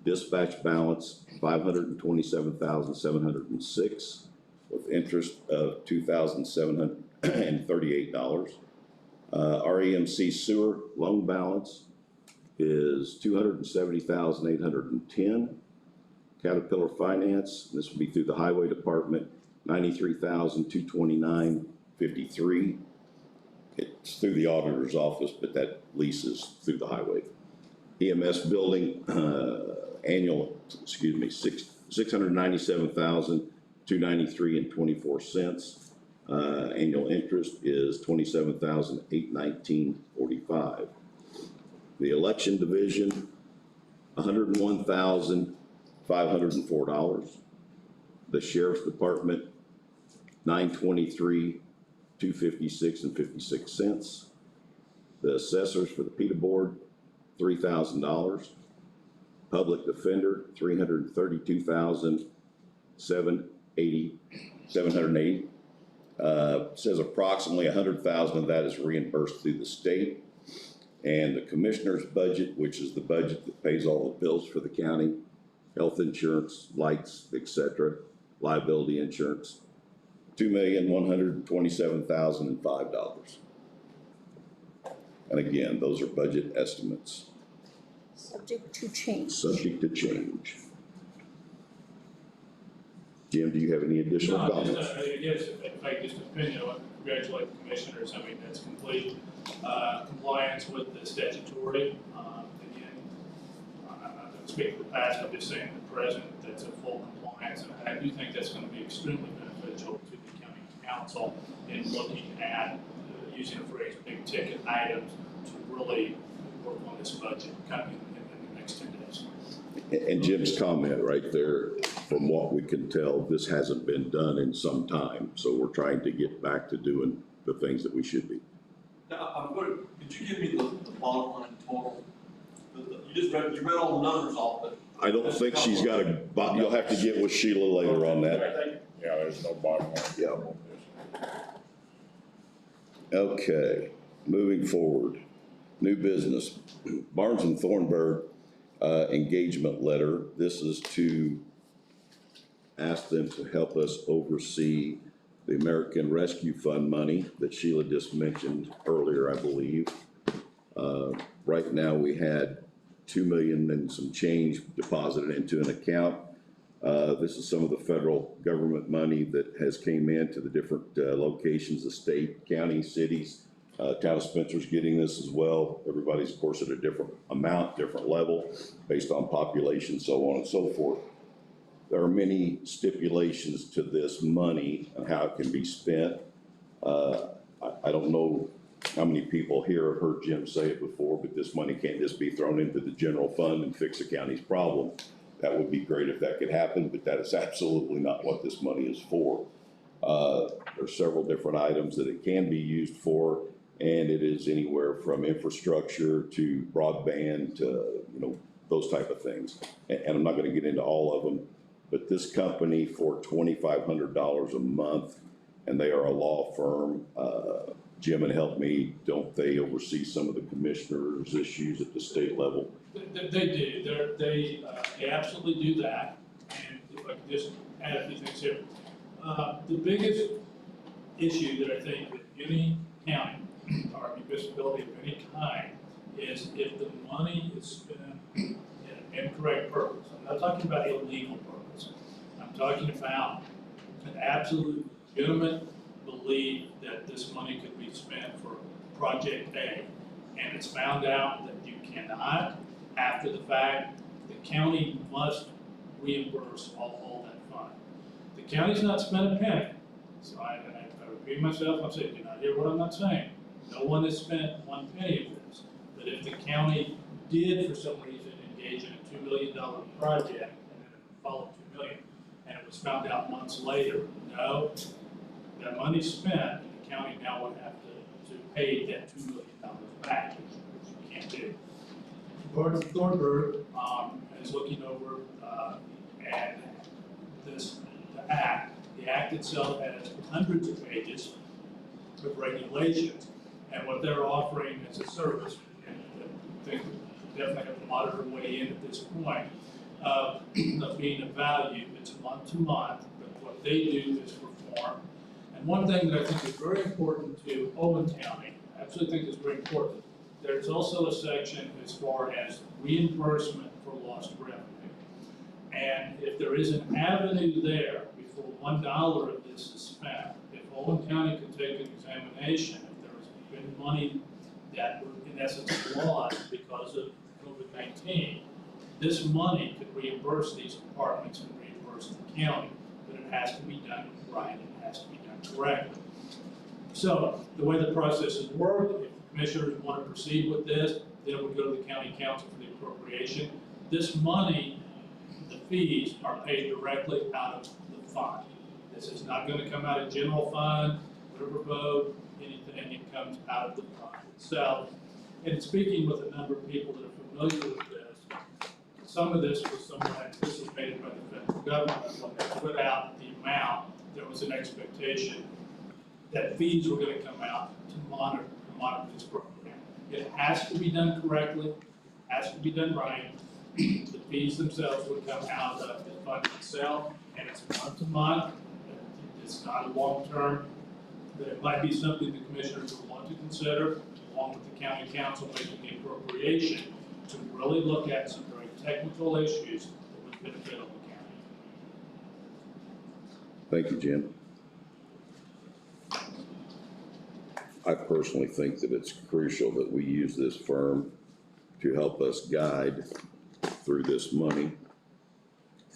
Dispatch balance, $527,706, with interest of $2,738. REMC sewer loan balance is $270,810. Caterpillar Finance, this will be through the Highway Department, $93,229.53. It's through the auditor's office, but that lease is through the highway. EMS building, $697,293.24. Annual interest is $27,819.45. The election division, $101,504. The sheriff's department, $923,256.56. The assessors for the PETA board, $3,000. Public defender, $332,780. Says approximately 100,000 of that is reimbursed through the state. And the commissioner's budget, which is the budget that pays all the bills for the county, health insurance, lights, etc., liability insurance, $2,127,005. And again, those are budget estimates, Subject to change. subject to change. Jim, do you have any additional No, comments? just, I guess, if I just opinion, I want to congratulate the commissioners, I mean, that's complete, compliance with the statutory, again, I'm not gonna speak for the past, I'm just saying the present, that's a full compliance, and I do think that's gonna be extremely beneficial to the county council in looking at, using the phrase, big ticket items to really work on this budget coming in the next 10 days. And Jim's comment right there, from what we can tell, this hasn't been done in some time, so we're trying to get back to doing the things that we should be. Now, could you give me the bottom line total? You read all the numbers off, but. I don't think she's got a, you'll have to get with Sheila later on that. Yeah, there's no bottom line. Yeah. Okay, moving forward, new business, Barnes and Thornburg, engagement letter. This is to ask them to help us oversee the American Rescue Fund money that Sheila just mentioned earlier, I believe. Right now, we had 2 million and some change deposited into an account. This is some of the federal government money that has came into the different locations, the state, county, cities. Town of Spencer's getting this as well. Everybody's, of course, at a different amount, different level, based on population, so on and so forth. There are many stipulations to this money and how it can be spent. I don't know how many people here have heard Jim say it before, but this money can't just be thrown into the general fund and fix the county's problem. That would be great if that could happen, but that is absolutely not what this money is for. There are several different items that it can be used for, and it is anywhere from infrastructure to broadband to, those type of things. And I'm not gonna get into all of them, but this company for $2,500 a month, and they are a law firm, Jim and help me, don't they oversee some of the commissioners' issues at the state level? They do, they absolutely do that, and if I could just add a few things here. The biggest issue that I think with any county or municipality of any kind is if the money is spent in an incorrect purpose. I'm not talking about illegal purpose. I'm talking about an absolute legitimate belief that this money could be spent for Project A, and it's found out that you cannot, after the fact, the county must reimburse all that fund. The county's not spent a penny, so I repeat myself, I'm saying, do not hear what I'm not saying. No one has spent one penny of this, but if the county did for some reason engage in a $2 million project, and then it followed $2 million, and it was found out months later, no, that money's spent, and the county now would have to pay that $2 million back, which you can't do. Barnes and Thornburg is looking over and the act itself has hundreds of pages of regulations, and what they're offering as a service, and I think definitely have to monitor weigh in at this point, of being a value, it's month to month, but what they do is perform. And one thing that I think is very important to Owen County, I absolutely think is very important, there's also a section as far as reimbursement for lost revenue. And if there is an avenue there before $1 of this is spent, if Owen County could take an examination, if there has been money that was in essence lost because of COVID-19, this money could reimburse these apartments and reimburse the county, but it has to be done right, it has to be done correctly. So the way the processes work, if the commissioners want to proceed with this, then it would go to the county council for the appropriation. This money, the fees are paid directly out of the fund. This is not going to come out of general fund, riverboat, anything, it comes out of the fund itself. And speaking with a number of people that are familiar with this, some of this was somewhat anticipated by the federal government when they put out the amount. There was an expectation that fees were gonna come out to monitor this program. It has to be done correctly, has to be done right. The fees themselves would come out of the fund itself, and it's month to month. It's not a long term. There might be something the commissioners would want to consider, along with the county council making the appropriation, to really look at some very technical issues that would benefit all the county. Thank you, Jim. I personally think that it's crucial that we use this firm to help us guide through this money,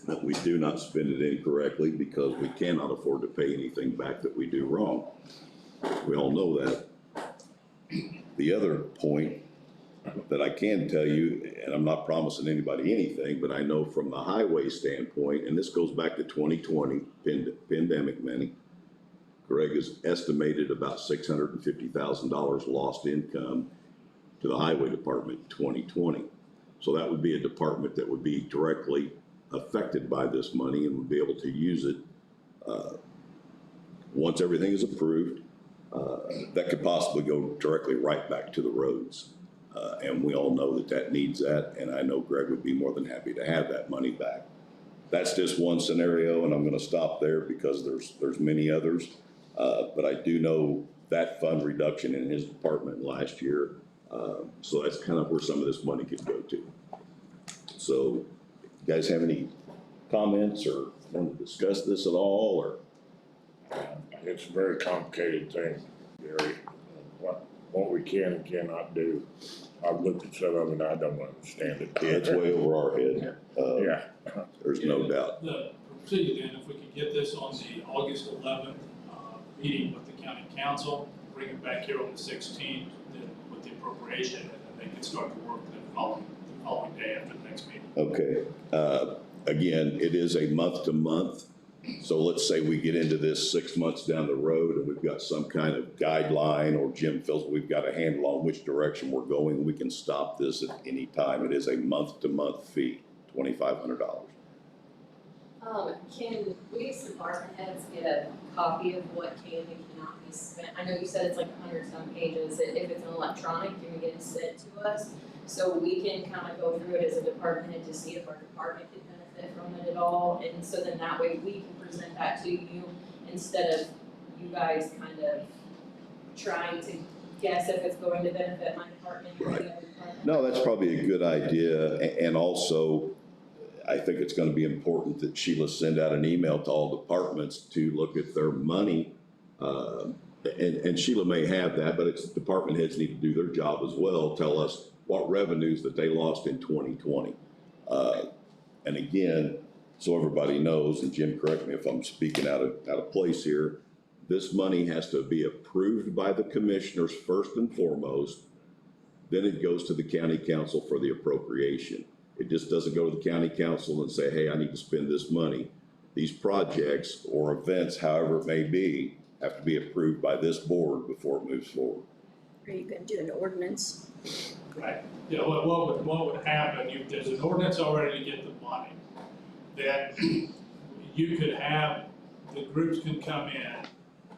that we do not spend it incorrectly, because we cannot afford to pay anything back that we do wrong. We all know that. The other point that I can tell you, and I'm not promising anybody anything, but I know from the highway standpoint, and this goes back to 2020, pandemic money, Greg has estimated about $650,000 lost income to the highway department in 2020. So that would be a department that would be directly affected by this money and would be able to use it once everything is approved. That could possibly go directly right back to the roads. And we all know that that needs that, and I know Greg would be more than happy to have that money back. That's just one scenario, and I'm gonna stop there because there's many others. But I do know that fund reduction in his department last year. So that's kind of where some of this money could go to. So, you guys have any comments or want to discuss this at all, or? It's a very complicated thing, Gary. What we can and cannot do. I've looked at some of it and I don't understand it. It's way over our head. Yeah. There's no doubt. The procedure then, if we could get this on the August 11th meeting with the county council, bring it back here on the 16th, then with the appropriation, and then they can start to work the following day after the next meeting. Okay. Again, it is a month to month. So let's say we get into this 6 months down the road and we've got some kind of guideline, or Jim feels we've got a handle on which direction we're going, we can stop this at any time. It is a month to month fee, $2,500. Can we as department heads get a copy of what can and cannot be spent? I know you said it's like 100-some pages. If it's an electronic, can we get it sent to us? So we can kind of go through it as a department head to see if our department could benefit from it at all. And so then that way we can present that to you instead of you guys kind of trying to guess if it's going to benefit my department or the other department. No, that's probably a good idea. And also, I think it's going to be important that Sheila send out an email to all departments to look at their money. And Sheila may have that, but it's department heads need to do their job as well. Tell us what revenues that they lost in 2020. And again, so everybody knows, and Jim, correct me if I'm speaking out of place here, this money has to be approved by the commissioners first and foremost. Then it goes to the county council for the appropriation. It just doesn't go to the county council and say, hey, I need to spend this money. These projects or events, however it may be, have to be approved by this board before it moves forward. Are you gonna do an ordinance? Right. Yeah, what would happen, if there's an ordinance already to get the money, then you could have, the groups can come in,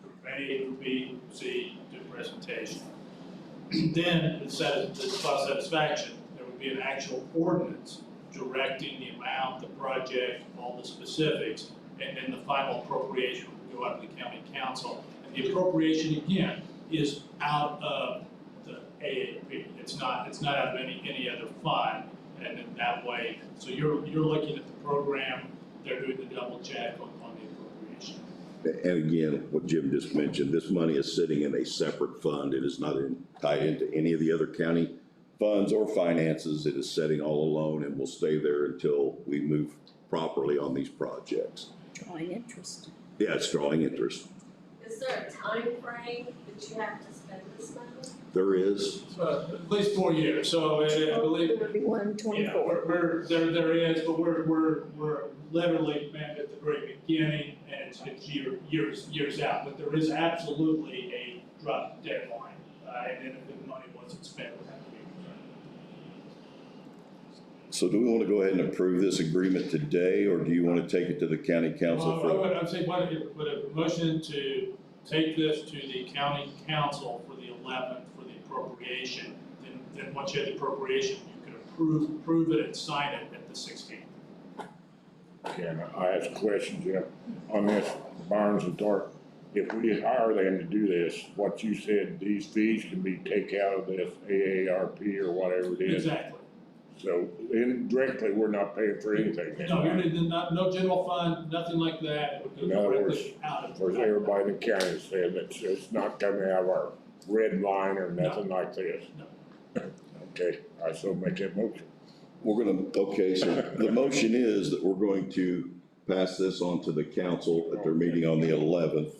group A, group B, group C, do a presentation. Then, the cost satisfaction, there would be an actual ordinance directing the amount, the project, all the specifics, and then the final appropriation would go out to the county council. And the appropriation, again, is out of the AAP. It's not out of any other fund, and then that way, so you're looking at the program, they're doing the double check on the appropriation. And again, what Jim just mentioned, this money is sitting in a separate fund. It is not tied into any of the other county funds or finances. It is sitting all alone and will stay there until we move properly on these projects. Drawing interest. Yeah, it's drawing interest. Is there a time frame that you have to spend this money? There is. At least 4 years, so I believe, 31, 24. yeah, there is, but we're literally at the very beginning, and it's years out, but there is absolutely a drop deadline, and then if the money wasn't spent, it would have to be returned. So do we want to go ahead and approve this agreement today, or do you want to take it to the county council Well, for? I'd say, what a motion to take this to the county council for the 11th for the appropriation. Then once you have the appropriation, you can approve it and sign it at the 16th. Can I ask a question, Jim, on this Barnes and Thorpe? If we hire them to do this, what you said, these fees can be taken out of this AARP or whatever it is. Exactly. So indirectly, we're not paying for anything. No, no general fund, nothing like that. It would In go other directly out of. Of course, everybody in the county is saying that it's not coming out of our red line or nothing like this. No. Okay, I so make that motion. We're gonna, okay, so the motion is that we're going to pass this on to the council at their meeting on the 11th.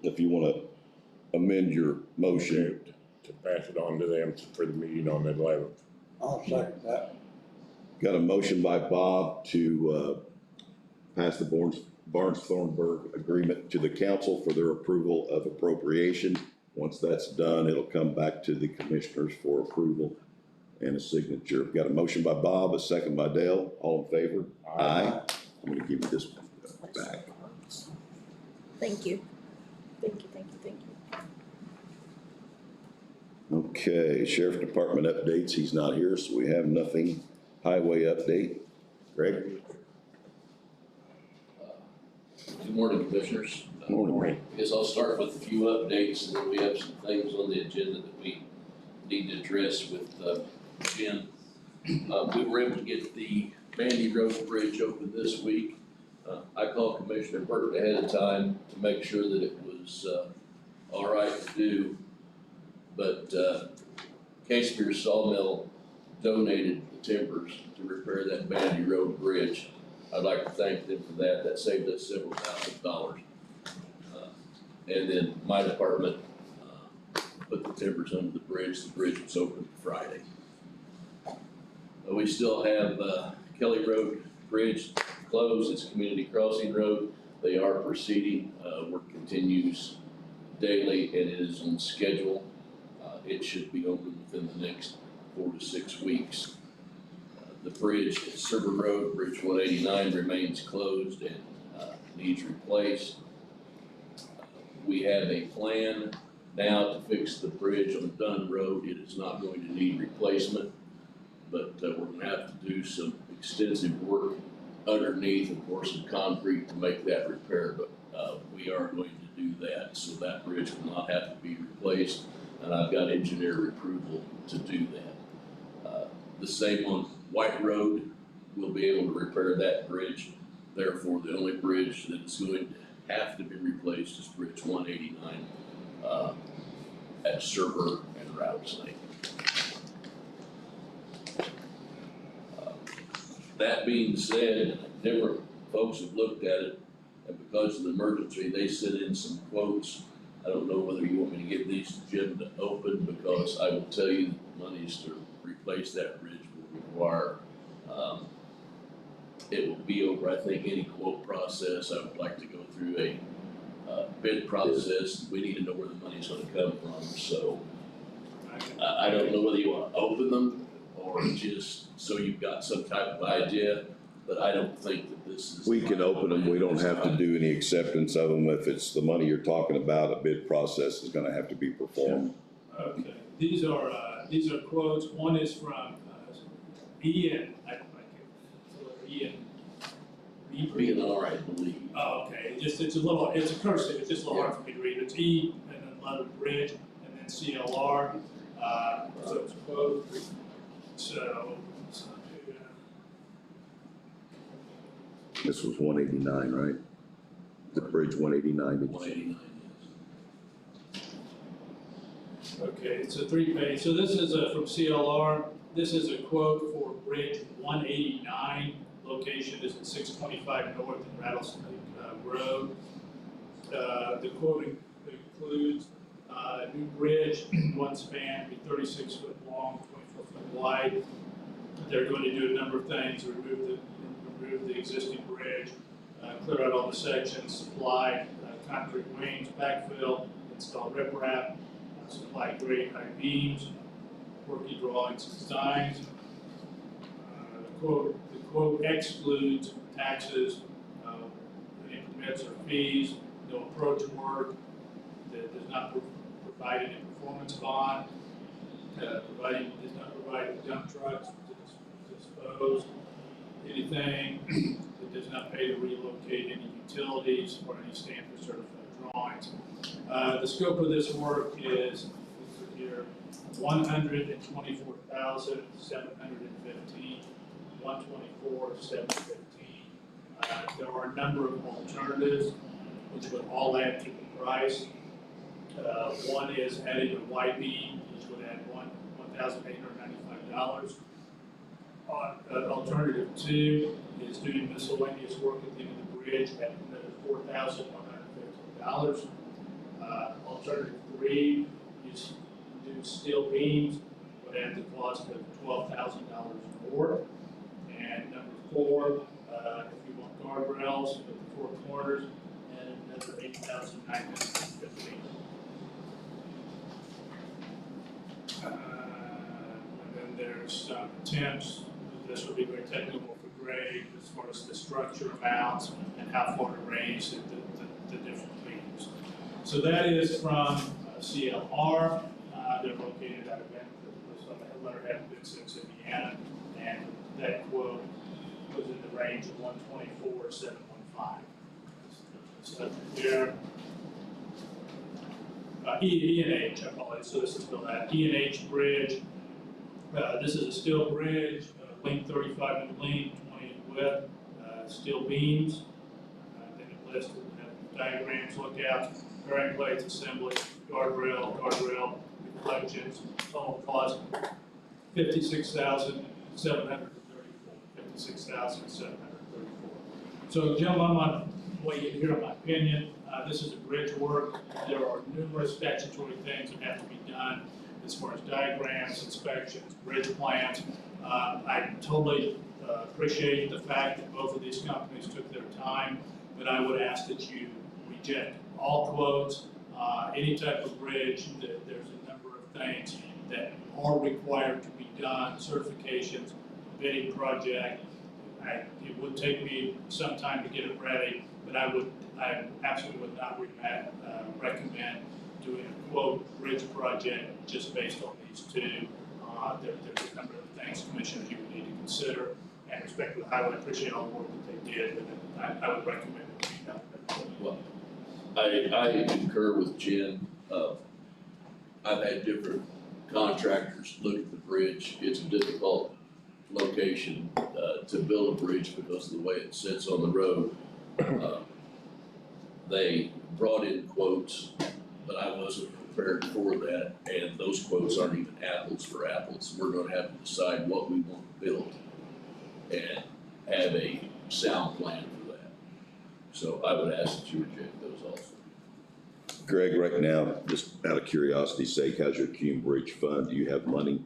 If you wanna amend your motion. To pass it on to them for the meeting on the 11th. I'll second that. Got a motion by Bob to, pass the Barnes Thornburg agreement to the council for their approval of appropriation. Once that's done, it'll come back to the commissioners for approval and a signature. Got a motion by Bob, a second by Dale. All in favor? Aye. I'm gonna give you this back. Thank you. Thank you, thank you, thank you. Okay, Sheriff Department updates. He's not here, so we have nothing. Highway update. Greg? Good morning, Commissioners. Morning. I guess I'll start with a few updates, and then we have some things on the agenda that we need to address with Jim. We were able to get the Bandy Road Bridge open this week. I called Commissioner Burke ahead of time to make sure that it was all right to do. But Casper Sawmill donated the timbers to repair that Bandy Road Bridge. I'd like to thank them for that. That saved us several $1,000s. And then my department put the timbers under the bridge. The bridge was open Friday. We still have Kelly Road Bridge closed. It's a community crossing road. They are proceeding. Work continues daily and it is on schedule. It should be open within the next 4 to 6 weeks. The bridge at Server Road, Bridge 189, remains closed and needs replaced. We have a plan now to fix the bridge on Dunn Road. It is not going to need replacement, but we're gonna have to do some extensive work underneath, of course, some concrete to make that repair, but we are going to do that, so that bridge will not have to be replaced, and I've got engineer approval to do that. The same on White Road, we'll be able to repair that bridge. Therefore, the only bridge that is going to have to be replaced is Bridge 189 at Server and Rattlesnake. That being said, different folks have looked at it, and because of the emergency, they sent in some quotes. I don't know whether you want me to give these to Jim to open, because I will tell you that monies to replace that bridge will require, it will be over, I think, any quote process. I would like to go through a bid process. We need to know where the money's gonna come from, so I don't know whether you wanna open them or just so you've got some type of idea, but I don't think that this is. We can open them. We don't have to do any acceptance of them. If it's the money you're talking about, a bid process is gonna have to be performed. Okay, these are quotes. One is from Ian, Ian. B&R, I believe. Oh, okay, it's a cursive, it's just a little hard for me to read. It's E and then letter bridge and then CLR, so it's a quote. So, This was 189, right? The bridge 189, did you say? 189, yes. okay, it's a 3-page. So this is from CLR. This is a quote for Bridge 189. Location is at 625 North and Rattlesnake Road. The quote includes a new bridge, one span, be 36 foot long, 24 foot wide. They're going to do a number of things: remove the existing bridge, clear out all the sections, supply concrete wings, backfill, install riprap, supply grade high beams, working drawings and designs. The quote excludes taxes, any permits or fees, no approach work, that does not provide any performance bond, does not provide dump trucks to dispose anything, it does not pay to relocate any utilities or any Stanford certified drawings. The scope of this work is here, 124,715, 124,715. There are a number of alternatives which would all add to the price. One is adding a Y beam, which would add $1,895. Alternative two is doing miscellaneous work at the end of the bridge at another $4,115. Alternative three is do steel beams, would add the cost of $12,000 more. And number four, if you want guardrails at the four corners, and another $8,915. And then there's some attempts, this would be very technical for grade, as far as the structure amounts and how far to raise the different beams. So that is from CLR. They're located out of letterhead in Vincennes, Indiana, and that quote was in the range of 124,715. So here, E&H, I apologize, so this is still that E&H bridge. This is a steel bridge, length 35 in length, 20 in width, steel beams. Then it lists diagrams, lookouts, bearing plates, assembly, guardrail, reflections, total cost $56,734. So, gentlemen, I'm on way in here on my opinion. This is a bridge work. There are numerous statutory things that have to be done as far as diagrams, inspections, bridge plans. I totally appreciate the fact that both of these companies took their time, but I would ask that you reject all quotes, any type of bridge. There's a number of things that are required to be done, certifications, bidding project. It would take me some time to get it ready, but I absolutely would not recommend doing a quote bridge project just based on these two. There's a number of things, commissioners, you would need to consider, and respect to the highway, I appreciate all the work that they did, but I would recommend it to be done. Well, I concur with Jen. I've had different contractors look at the bridge. It's a difficult location to build a bridge because of the way it sits on the road. They brought in quotes, but I wasn't prepared for that, and those quotes aren't even apples for apples. We're gonna have to decide what we want to build and have a sound plan for that. So I would ask that you reject those also. Greg, right now, just out of curiosity's sake, how's your Cume Bridge fund? Do you have money?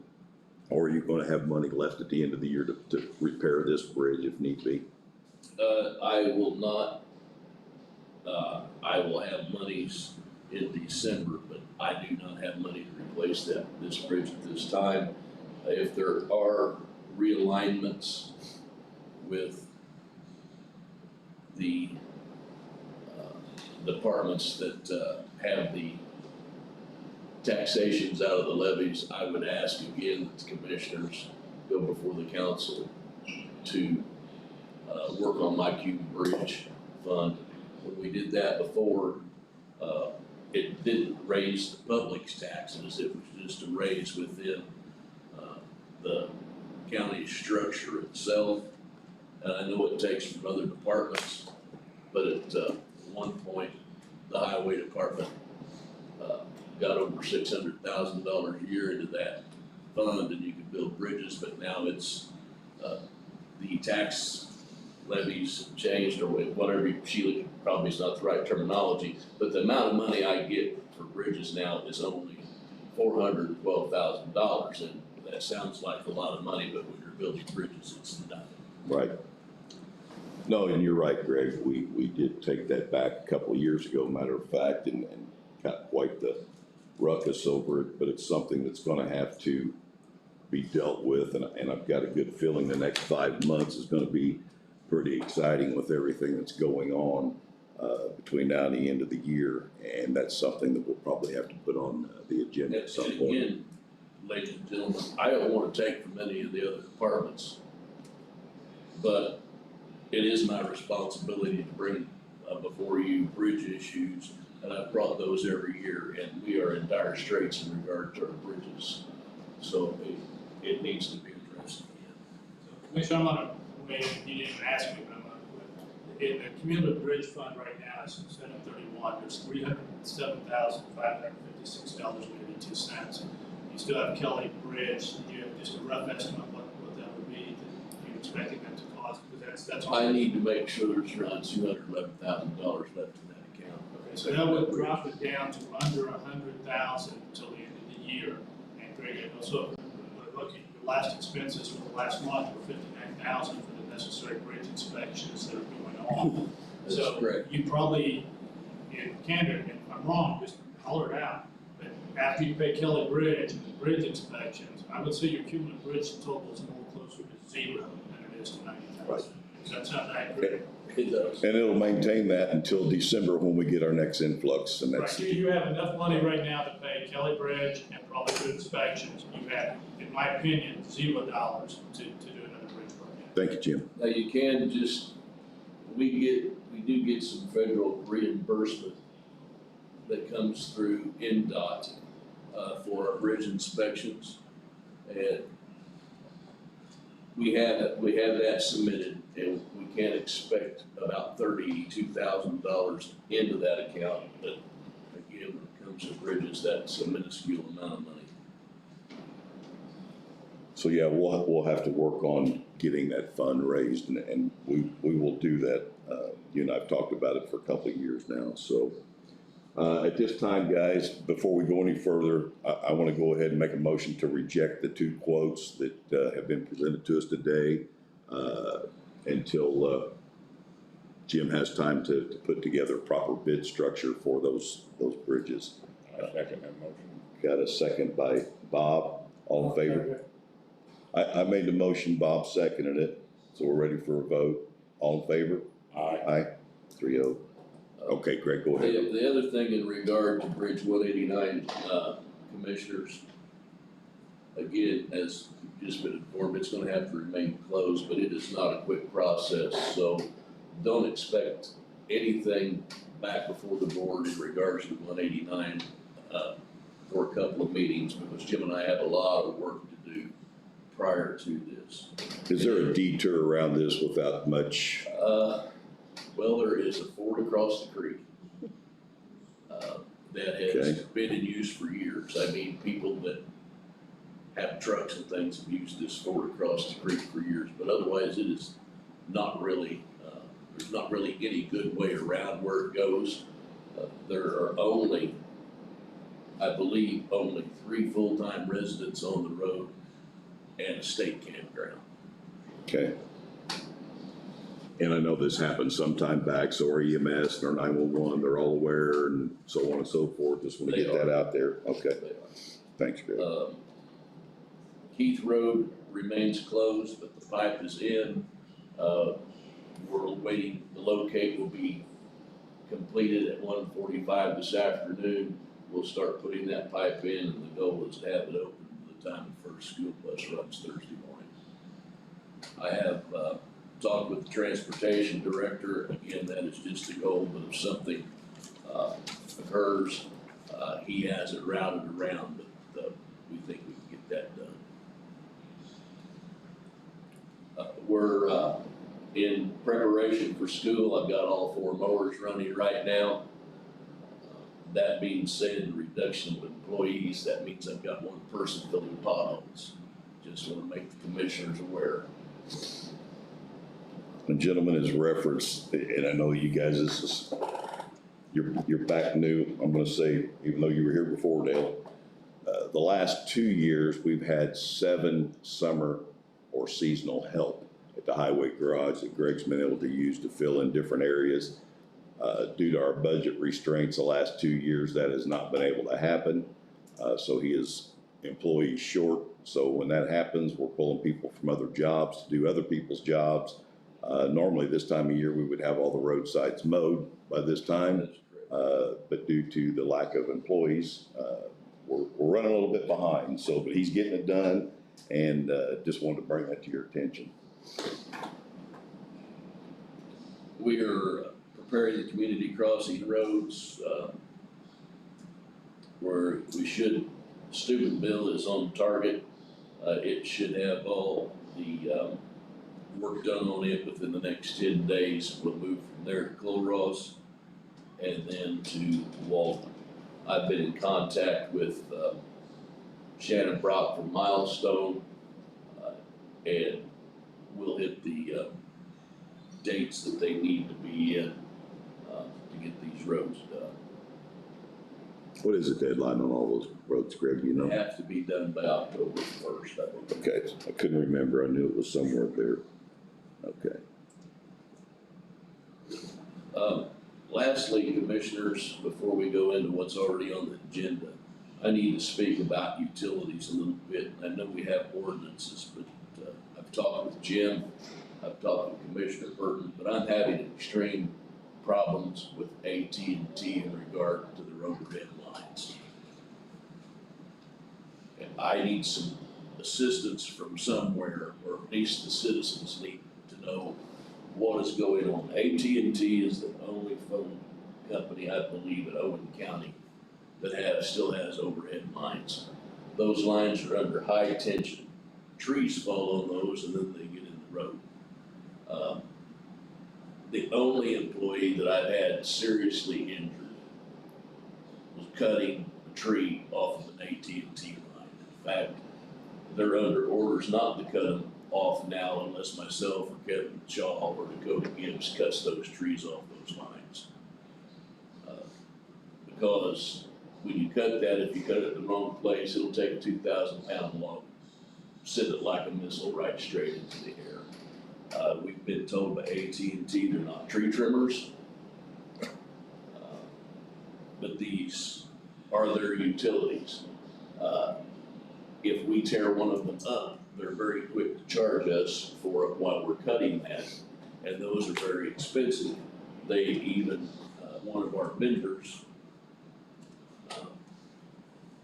Or are you gonna have money left at the end of the year to repair this bridge if need be? I will not, I will have monies in December, but I do not have money to replace this bridge at this time. If there are realignments with the departments that have the taxations out of the levies, I would ask again that the commissioners go before the council to work on my Cume Bridge fund. When we did that before, it didn't raise the public's taxes, it was just a raise within the county structure itself. And I know it takes from other departments, but at one point, the highway department got over $600,000 a year into that fund, and you could build bridges, but now it's the tax levies changed, or whatever, Sheila probably is not the right terminology, but the amount of money I get for bridges now is only $412,000, and that sounds like a lot of money, but when you're building bridges, it's nothing. Right. No, and you're right, Greg. We did take that back a couple of years ago, matter of fact, and got quite the ruckus over it, but it's something that's gonna have to be dealt with, and I've got a good feeling the next 5 months is gonna be pretty exciting with everything that's going on. between now and the end of the year, and that's something that we'll probably have to put on the agenda at some And point. again, ladies and gentlemen, I don't wanna take from any of the other departments, but it is my responsibility to bring before you bridge issues, and I've brought those every year, and we are in dire straits in regard to our bridges. So it needs to be addressed again. Commissioner, I'm gonna weigh in, you didn't even ask me, but I'm gonna, in the cumulative bridge fund right now, it's $731, there's $307,556.82. You still have Kelly Bridge, you have just a rough estimate of what that would be, that you're expecting that to cost, because that's all. I need to make sure there's around $211,000 left in that account. Okay, so that would drop it down to under 100,000 until the end of the year. And Greg, also, look at your last expenses for the last month were 59,000 for the necessary bridge inspections that are going on. That's So correct. you probably, in candor, and if I'm wrong, just holler it out. But after you pay Kelly Bridge and the bridge inspections, I would say your cumulative bridge total is more closer to zero than it is to 90,000. Right. Does that sound accurate? It does. And it'll maintain that until December when we get our next influx, and that's. Right, you have enough money right now to pay Kelly Bridge and probably do inspections. You have, in my opinion, $0 to do another bridge project. Thank you, Jim. Now, you can just, we do get some federal reimbursement that comes through NDOT, for our bridge inspections. And we have that submitted, and we can expect about $32,000 into that account. But again, when it comes to bridges, that's a minuscule amount of money. So yeah, we'll have to work on getting that fund raised, and we will do that. You and I've talked about it for a couple of years now, so. At this time, guys, before we go any further, I want to go ahead and make a motion to reject the two quotes that have been presented to us today until Jim has time to put together a proper bid structure for those bridges. I second that motion. Got a second by Bob. All in favor? I made the motion, Bob seconded it, so we're ready for a vote. All in favor? Aye. Aye. 3-0. Okay, Greg, go ahead. The other thing in regard to Bridge 189, commissioners, again, as you've just been informed, it's gonna have to remain closed, but it is not a quick process, so don't expect anything back before the board in regards to 189, for a couple of meetings, because Jim and I have a lot of work to do prior to this. Is there a detour around this without much? Well, there is a ford across the creek that has Okay. been in use for years. I mean, people that have trucks and things have used this ford across the creek for years, but otherwise it is not really, there's not really any good way around where it goes. There are only, I believe, only 3 full-time residents on the road and a state campground. Okay. And I know this happened some time back, so our EMS and our 911, they're all aware and so on and so forth. Just want to They get that are. out there. Okay, They are. thanks, Greg. Keith Road remains closed, but the pipe is in. We're waiting, the locate will be completed at 1:45 this afternoon. We'll start putting that pipe in, and the goal is to have it open by the time the first school bus runs Thursday morning. I have talked with the transportation director. Again, that is just a goal, but if something occurs, he has it routed around, but we think we can get that done. We're in preparation for school. I've got all 4 mowers running right now. That being said, reduction of employees, that means I've got 1 person filling potholes. Just want to make the commissioners aware. The gentleman has referenced, and I know you guys, this is, you're back new, I'm gonna say, even though you were here before, Dale. The last 2 years, we've had 7 summer or seasonal help at the highway garage that Greg's been able to use to fill in different areas. Due to our budget restraints the last 2 years, that has not been able to happen. So he is employees short. So when that happens, we're pulling people from other jobs to do other people's jobs. Normally this time of year, we would have all the roadsides mowed by this time. That's correct. But due to the lack of employees, we're running a little bit behind. So, but he's getting it done, and just wanted to bring that to your attention. We are preparing the community crossing roads, where we should, Steuben bill is on target. It should have all the, work done on it within the next 10 days. We'll move from there to Cloros and then to Walton. I've been in contact with, Shannon Brock from Milestone, and we'll hit the, dates that they need to be in, to get these roads done. What is the deadline on all those roads, Greg, you know? They have to be done by October 1st, I think. Okay, I couldn't remember. I knew it was somewhere there. Okay. Lastly, commissioners, before we go into what's already on the agenda, I need to speak about utilities a little bit. I know we have ordinances, but I've talked with Jim, I've talked with Commissioner Burton, but I'm having extreme problems with AT&T in regard to their overhead lines. And I need some assistance from somewhere, or at least the citizens need to know what is going on. AT&T is the only phone company, I believe, in Owen County that still has overhead lines. Those lines are under high tension. Trees fall on those and then they get in the road. The only employee that I've had seriously injured was cutting a tree off of an AT&T line. In fact, they're under orders not to cut them off now unless myself or Kevin Shaw or Dakota Gibbs cuts those trees off those lines. Because when you cut that, if you cut it in the wrong place, it'll take a 2,000-pound log, send it like a missile right straight into the air. We've been told by AT&T they're not tree trimmers, but these are their utilities. If we tear one of them up, they're very quick to charge us for while we're cutting that, and those are very expensive. They even, one of our vendors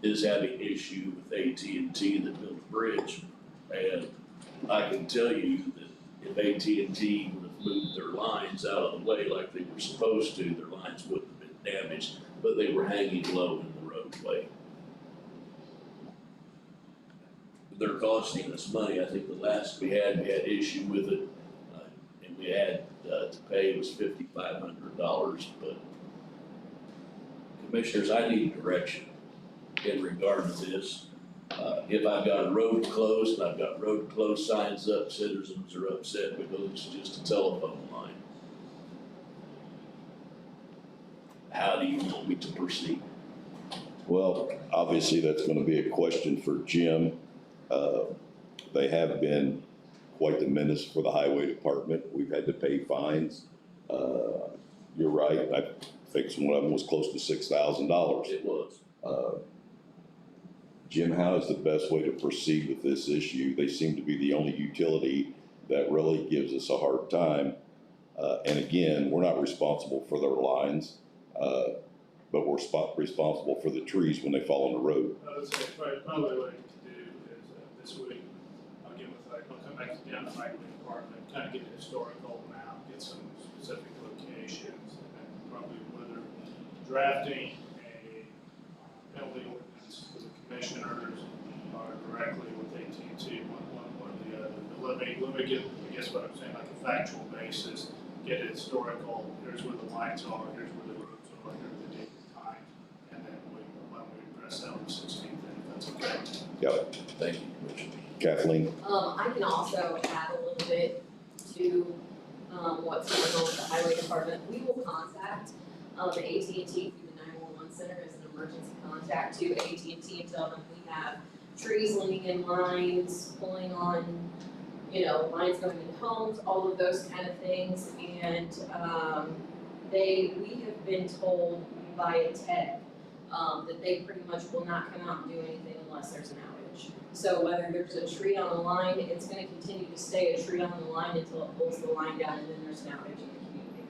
is having issue with AT&T that built a bridge, and I can tell you that if AT&T would have moved their lines out of the way like they were supposed to, their lines wouldn't have been damaged, but they were hanging low in the roadway. They're costing us money. I think the last we had issue with it, and we had to pay was $5,500, but commissioners, I need direction in regard to this. If I've got a road closed and I've got road closed signs up, citizens are upset because it's just a telephone line. How do you want me to proceed? Well, obviously that's going to be a question for Jim. They have been quite the menace for the highway department. We've had to pay fines. You're right. I think one of them was close to $6,000. It was. Jim, how is the best way to proceed with this issue? They seem to be the only utility that really gives us a hard time. And again, we're not responsible for their lines, but we're responsible for the trees when they fall on the road. I would say probably what I could do is this week, I'll come back to the highway department, kind of get a historical map, get some specific locations, and probably whether drafting a penalty ordinance for the commissioners or directly with AT&T, one or the other. But let me get, I guess what I'm saying, like a factual basis, get a historical, here's where the lines are, here's where the roads are, here's the date and time, and then why don't we press that on the 16th, if that's okay. Yep. Thank you, Commissioner. Kathleen? I can also add a little bit to, what's going on with the highway department. We will contact, AT&T through the 911 center as an emergency contact to AT&T and tell them we have trees leaning in lines, pulling on, lines going into homes, all of those kind of things. And, we have been told via tech that they pretty much will not come out and do anything unless there's an outage. So whether there's a tree on the line, it's gonna continue to stay a tree on the line until it pulls the line down and then there's an outage in the community.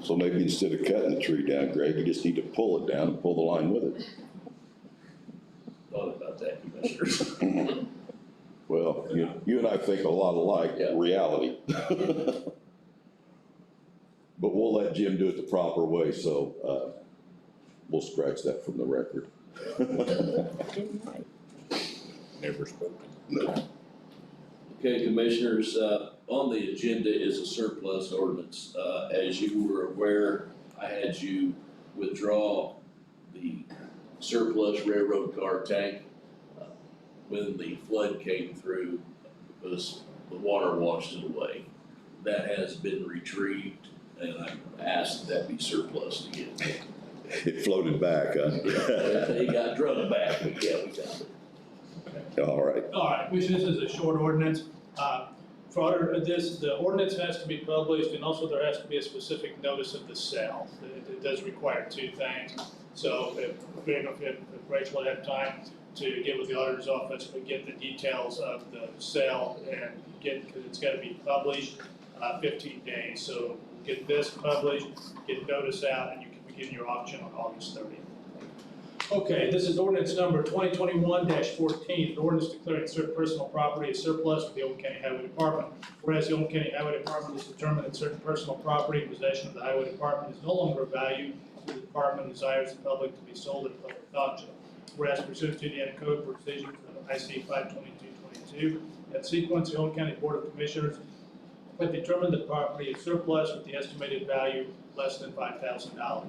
So maybe instead of cutting the tree down, Greg, you just need to pull it down and pull the line with it. Thought about that, Commissioners. Well, you and I think a lot alike, Yeah. reality. But we'll let Jim do it the proper way, so, we'll scratch that from the record. Never spoken. No. Okay, Commissioners, on the agenda is a surplus ordinance. As you were aware, I had you withdraw the surplus railroad car tank when the flood came through because the water washed it away. That has been retrieved and I asked that be surplus again. It floated back, huh? It got drugged back, but yeah, we got it. All right. All right, which this is a short ordinance. For this, the ordinance has to be published, and also there has to be a specific notice of the sale. It does require two things. So if Rachel had time to get with the auditor's office and get the details of the sale and because it's gotta be published, 15 days. So get this published, get notice out, and you can begin your auction on August 30th. Okay, this is ordinance number 2021-14, an ordinance declaring certain personal property as surplus for the Owen County Highway Department. Whereas the Owen County Highway Department has determined that certain personal property in possession of the Highway Department is no longer of value, so the department desires the public to be sold at a public auction. Whereas pursuant to Indiana Code provisions of IC 52222, that sequence, the Owen County Board of Commissioners have determined the property is surplus with the estimated value less than $5,000.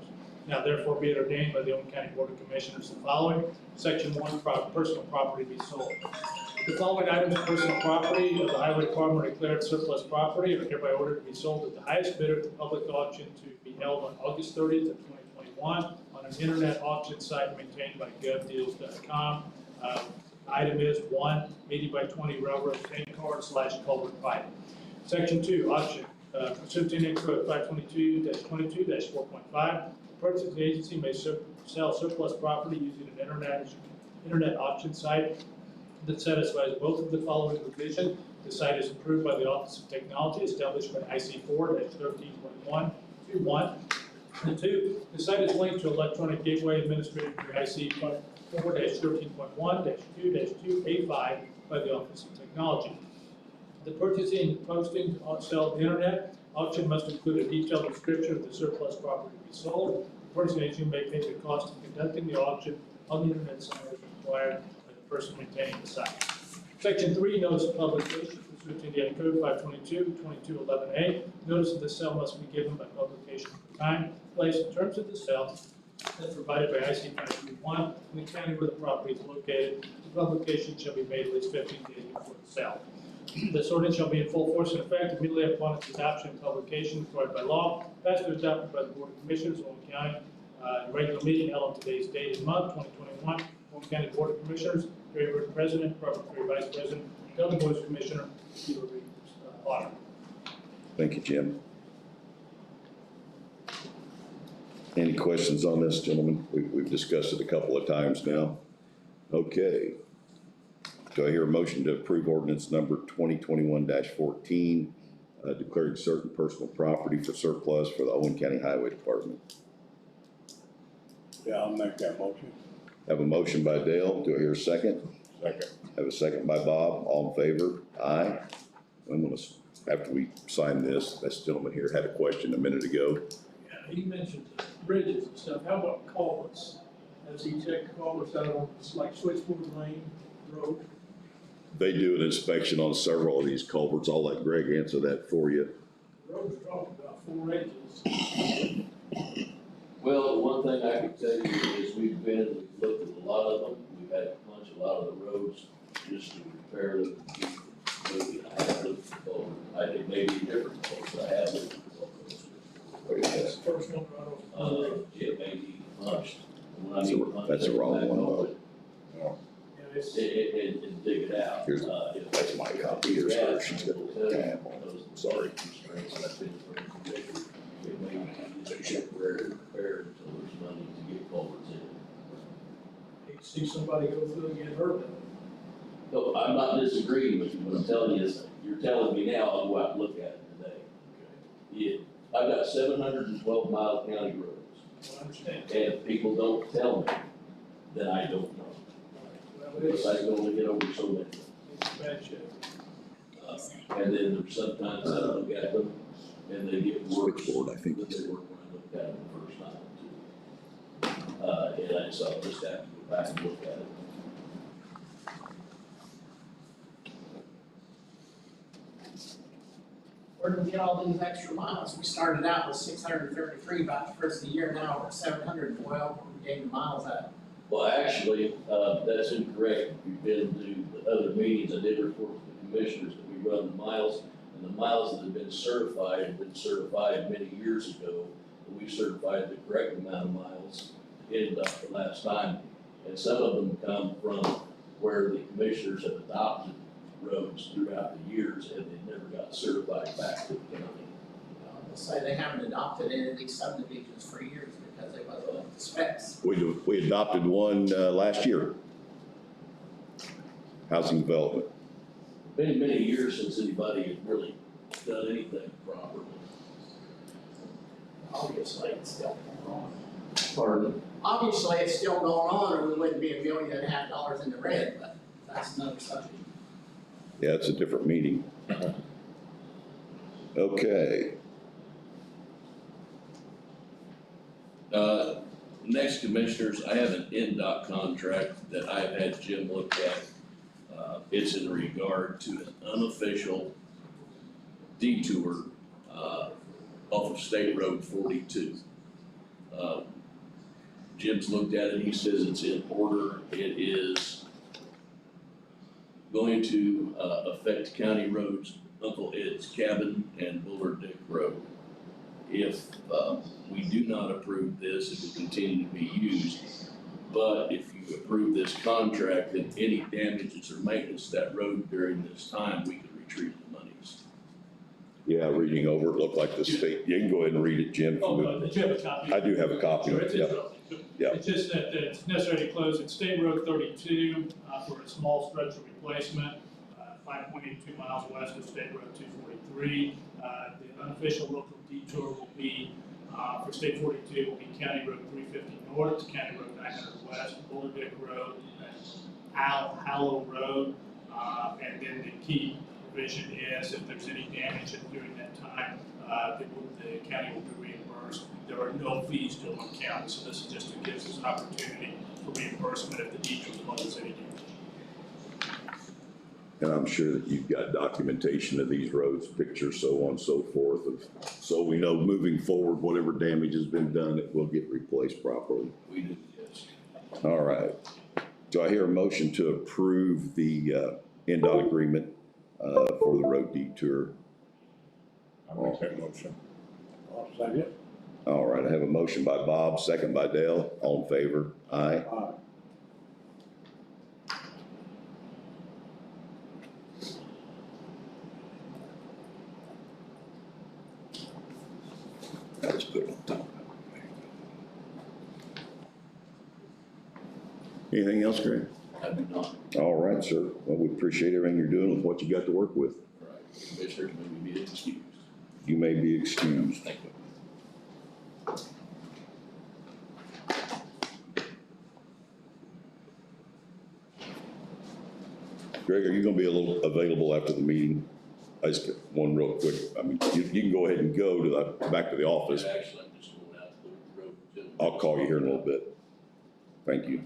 Now therefore be it ordained by the Owen County Board of Commissioners the following. Section 1, personal property be sold. The following items of personal property of the Highway Department are declared surplus property and are hereby ordered to be sold at the highest bidder at the public auction to be held on August 30th of 2021 on an internet auction site maintained by govdeals.com. Item is 1 80x20 railroad tank car / culvert pipe. Section 2, auction. Pursuant to Indiana Code 522-22-4.5, purchasing agency may sell surplus property using an internet auction site that satisfies both of the following provisions. The site is approved by the Office of Technology, established by IC 4-13.121. And 2, the site is linked to electronic gateway administrated through IC 4-13.1-2-2A5 by the Office of Technology. The purchasing and posting on sale of the internet auction must include a detailed description of the surplus property to be sold. The purchasing agent may pay the cost of conducting the auction on the internet site as required by the person maintaining the site. Section 3, notice of publication pursuant to Indiana Code 522-2211A. Notice of the sale must be given by publication of the time, place, and terms of the sale as provided by IC 521 in the county where the property is located. The publication shall be made at least 15 days before the sale. This ordinance shall be in full force and effect immediately upon its adoption and publication required by law, passed and adopted by the Board of Commissioners of Owen County. Regular meeting held on today's date and month, 2021. Owen County Board of Commissioners, Gary Bird, President, Robert Gray, Vice President, County Board of Commissioner, Peter Reed, Auditor. Thank you, Jim. Any questions on this, gentlemen? We've discussed it a couple of times now. Okay. Do I hear a motion to approve ordinance number 2021-14, declaring certain personal property for surplus for the Owen County Highway Department? Yeah, I'll make that motion. Have a motion by Dale. Do I hear a second? Second. Have a second by Bob. All in favor? Aye. I'm gonna, after we sign this gentleman here had a question a minute ago. Yeah, he mentioned bridges and stuff. How about culverts? Has he checked culverts out on, like Switchboard Lane Road? They do an inspection on several of these culverts. I'll let Greg answer that for you. The road's probably about 4 inches. Well, the one thing I can tell you is we've looked at a lot of them, we've had to punch a lot of the roads just to repair them. Maybe I have looked at both, I think maybe different folks, I have looked at both. That's the first one right over. It may be punched. When I That's mean a- punched, that's a wrong back one, over though. it. Yeah, it's, And dig it out. Here's- If that's my copy. Here's hers. She's got a tab on it. Sorry. It may be It's temporary repair until there's money to get culverts in. Hate to see somebody go through and get hurt. No, I'm not disagreeing with you, what I'm telling you is, you're telling me now, I'll go out and look at it today. Yeah, I've got 712 mile county roads, I understand. and people don't tell me that I don't know. Well, Because I can only get over so many. it's bad shape. And then there's sometimes I look at them, and they get worse Switchboard, I think. than they were when I looked at them the first time too. And I saw, just have to go back and look at it. Where do we get all these extra miles? We started out with 633 about the first of the year, now we're at 712, where we gained the miles at. Well, actually, that's incorrect. If you've been to the other meetings, I did report to the commissioners that we run the miles, and the miles that have been certified many years ago, and we certified the correct amount of miles, ended up the last time. And some of them come from where the commissioners have adopted roads throughout the years, and they never got certified back to the county. They'll say they haven't adopted any of these subdivisions for years because they wasn't up to specs. We adopted one, last year. Housing development. Been many years since anybody had really done anything properly. Obviously, it's still going on. Pardon? Obviously, it's still going on, or we wouldn't be $1.5 million in the red, but that's another subject. Yeah, it's a different meeting. Okay, Next, commissioners, I have an NDOT contract that I've had Jim look at. It's in regard to an unofficial detour, off of State Road 42. Jim's looked at it, he says it's in order. It is going to, affect county roads, Uncle Ed's Cabin and Bullard Dick Road. If, we do not approve this, it will continue to be used. But if you approve this contract, then any damages or maintenance to that road during this time, we could retrieve the monies. yeah, reading over, it looked like the state, you can go ahead and read it, Jim. if you Oh, would. did you have a copy? I do have a copy, Sure, it's yeah. Yeah. It's just that it's necessary to close at State Road 32 for a small stretch of replacement, 5.82 miles west of State Road 243. The unofficial local detour will be, for State 42, will be County Road 350 north, County Road 900 west, Bullard Dick Road, Hallow Road. And then the key provision is if there's any damage during that time, the county will be reimbursed. There are no fees due on county, so this just gives us an opportunity for reimbursement if the detour causes any damage. And I'm sure that you've got documentation of these roads, pictures, so on and so forth, so we know moving forward, whatever damage has been done, it will get replaced properly. We did, yes. All right. Do I hear a motion to approve the NDOT agreement for the road detour? I'll make that motion. I'll second. All right, I have a motion by Bob, second by Dale. All in favor? Aye. Aye. I'll just put it on top. Anything else, Greg? I do not. All right, sir. Well, we appreciate everything you're doing with what you got to work with. Right. Commissioners, may be excused. You may be excused. Thank you. Greg, are you gonna be a little available after the meeting? I just got one real quick. I mean, you can go ahead and go to back to the office. Actually, I'm just going out to the road. I'll call you here in a little bit. Thank you.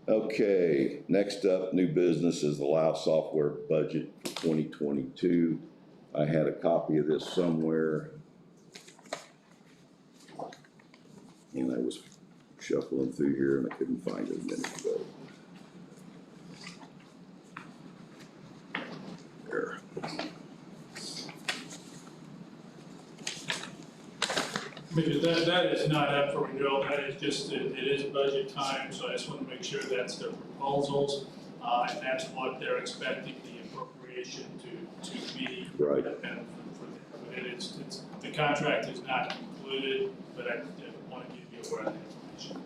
Okay, next up, new business is the Lao software budget for 2022. I had a copy of this somewhere. And I was shuffling through here and I couldn't find it a minute ago. There. Because that is not up for renewal, that is just, it is budget time, so I just want to make sure that's their proposals, and that's what they're expecting the appropriation to be. Right. And for it's, the contract is not concluded, but I want to give you aware of the information.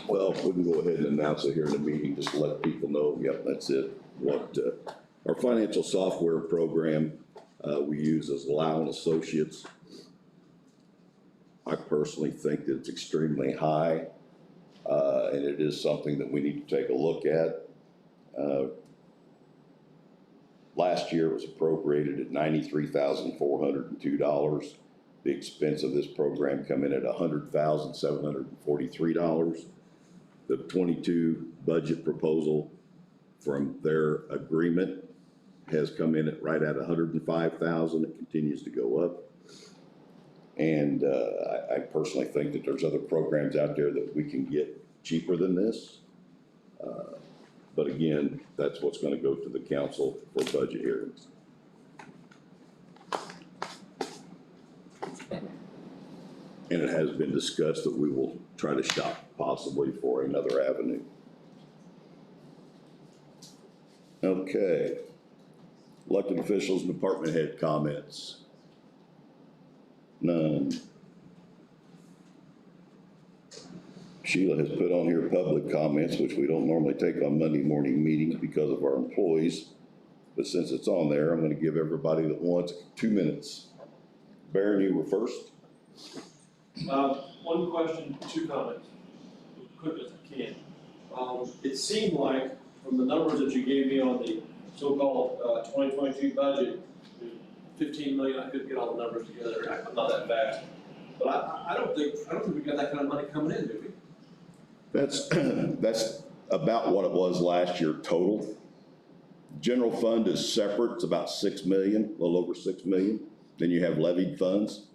Well, we can go ahead and announce it here in the meeting, just to let people know, yep, that's it. What, our financial software program, we use as Lau & Associates. I personally think that it's extremely high, and it is something that we need to take a look at. Last year it was appropriated at $93,402. The expense of this program come in at $100,743. The 22 budget proposal from their agreement has come in at right at $105,000. It continues to go up. And I personally think that there's other programs out there that we can get cheaper than this. But again, that's what's gonna go to the council for budget hearings. And it has been discussed that we will try to shop possibly for another avenue. Okay. Elected officials and department head comments. None. Sheila has put on here public comments, which we don't normally take on Monday morning meetings because of our employees. But since it's on there, I'm gonna give everybody that wants 2 minutes. Baron, you were first. One question, 2 comments, as quick as I can. It seemed like from the numbers that you gave me on the so-called 2022 budget, 15 million, I couldn't get all the numbers together, I'm not that fast. But I don't think we got that kind of money coming in, do we? That's about what it was last year total. General fund is separate, it's about 6 million, a little over 6 million. Then you have levied funds.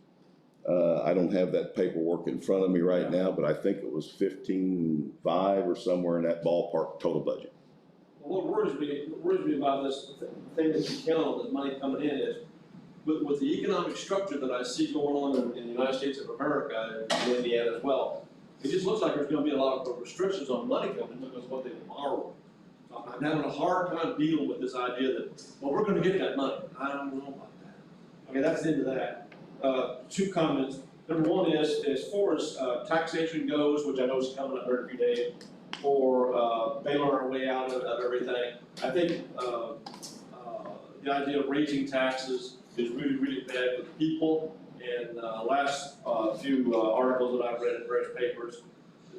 I don't have that paperwork in front of me right now, but I think it was 15.5 or somewhere in that ballpark total budget. Well, what worries me about this thing that you count on, the money coming in is, with the economic structure that I see going on in the United States of America and Indiana as well, it just looks like there's gonna be a lot of restrictions on money coming because of what they borrow. I'm having a hard time dealing with this idea that, well, we're gonna get that money. I don't know about that. Okay, that's the end of that. 2 comments. Number 1 is, as far as taxation goes, which I know is coming up in a few days, for bailing our way out of everything, I think the idea of raising taxes is really, really bad for the people. And last few articles that I've read in various papers,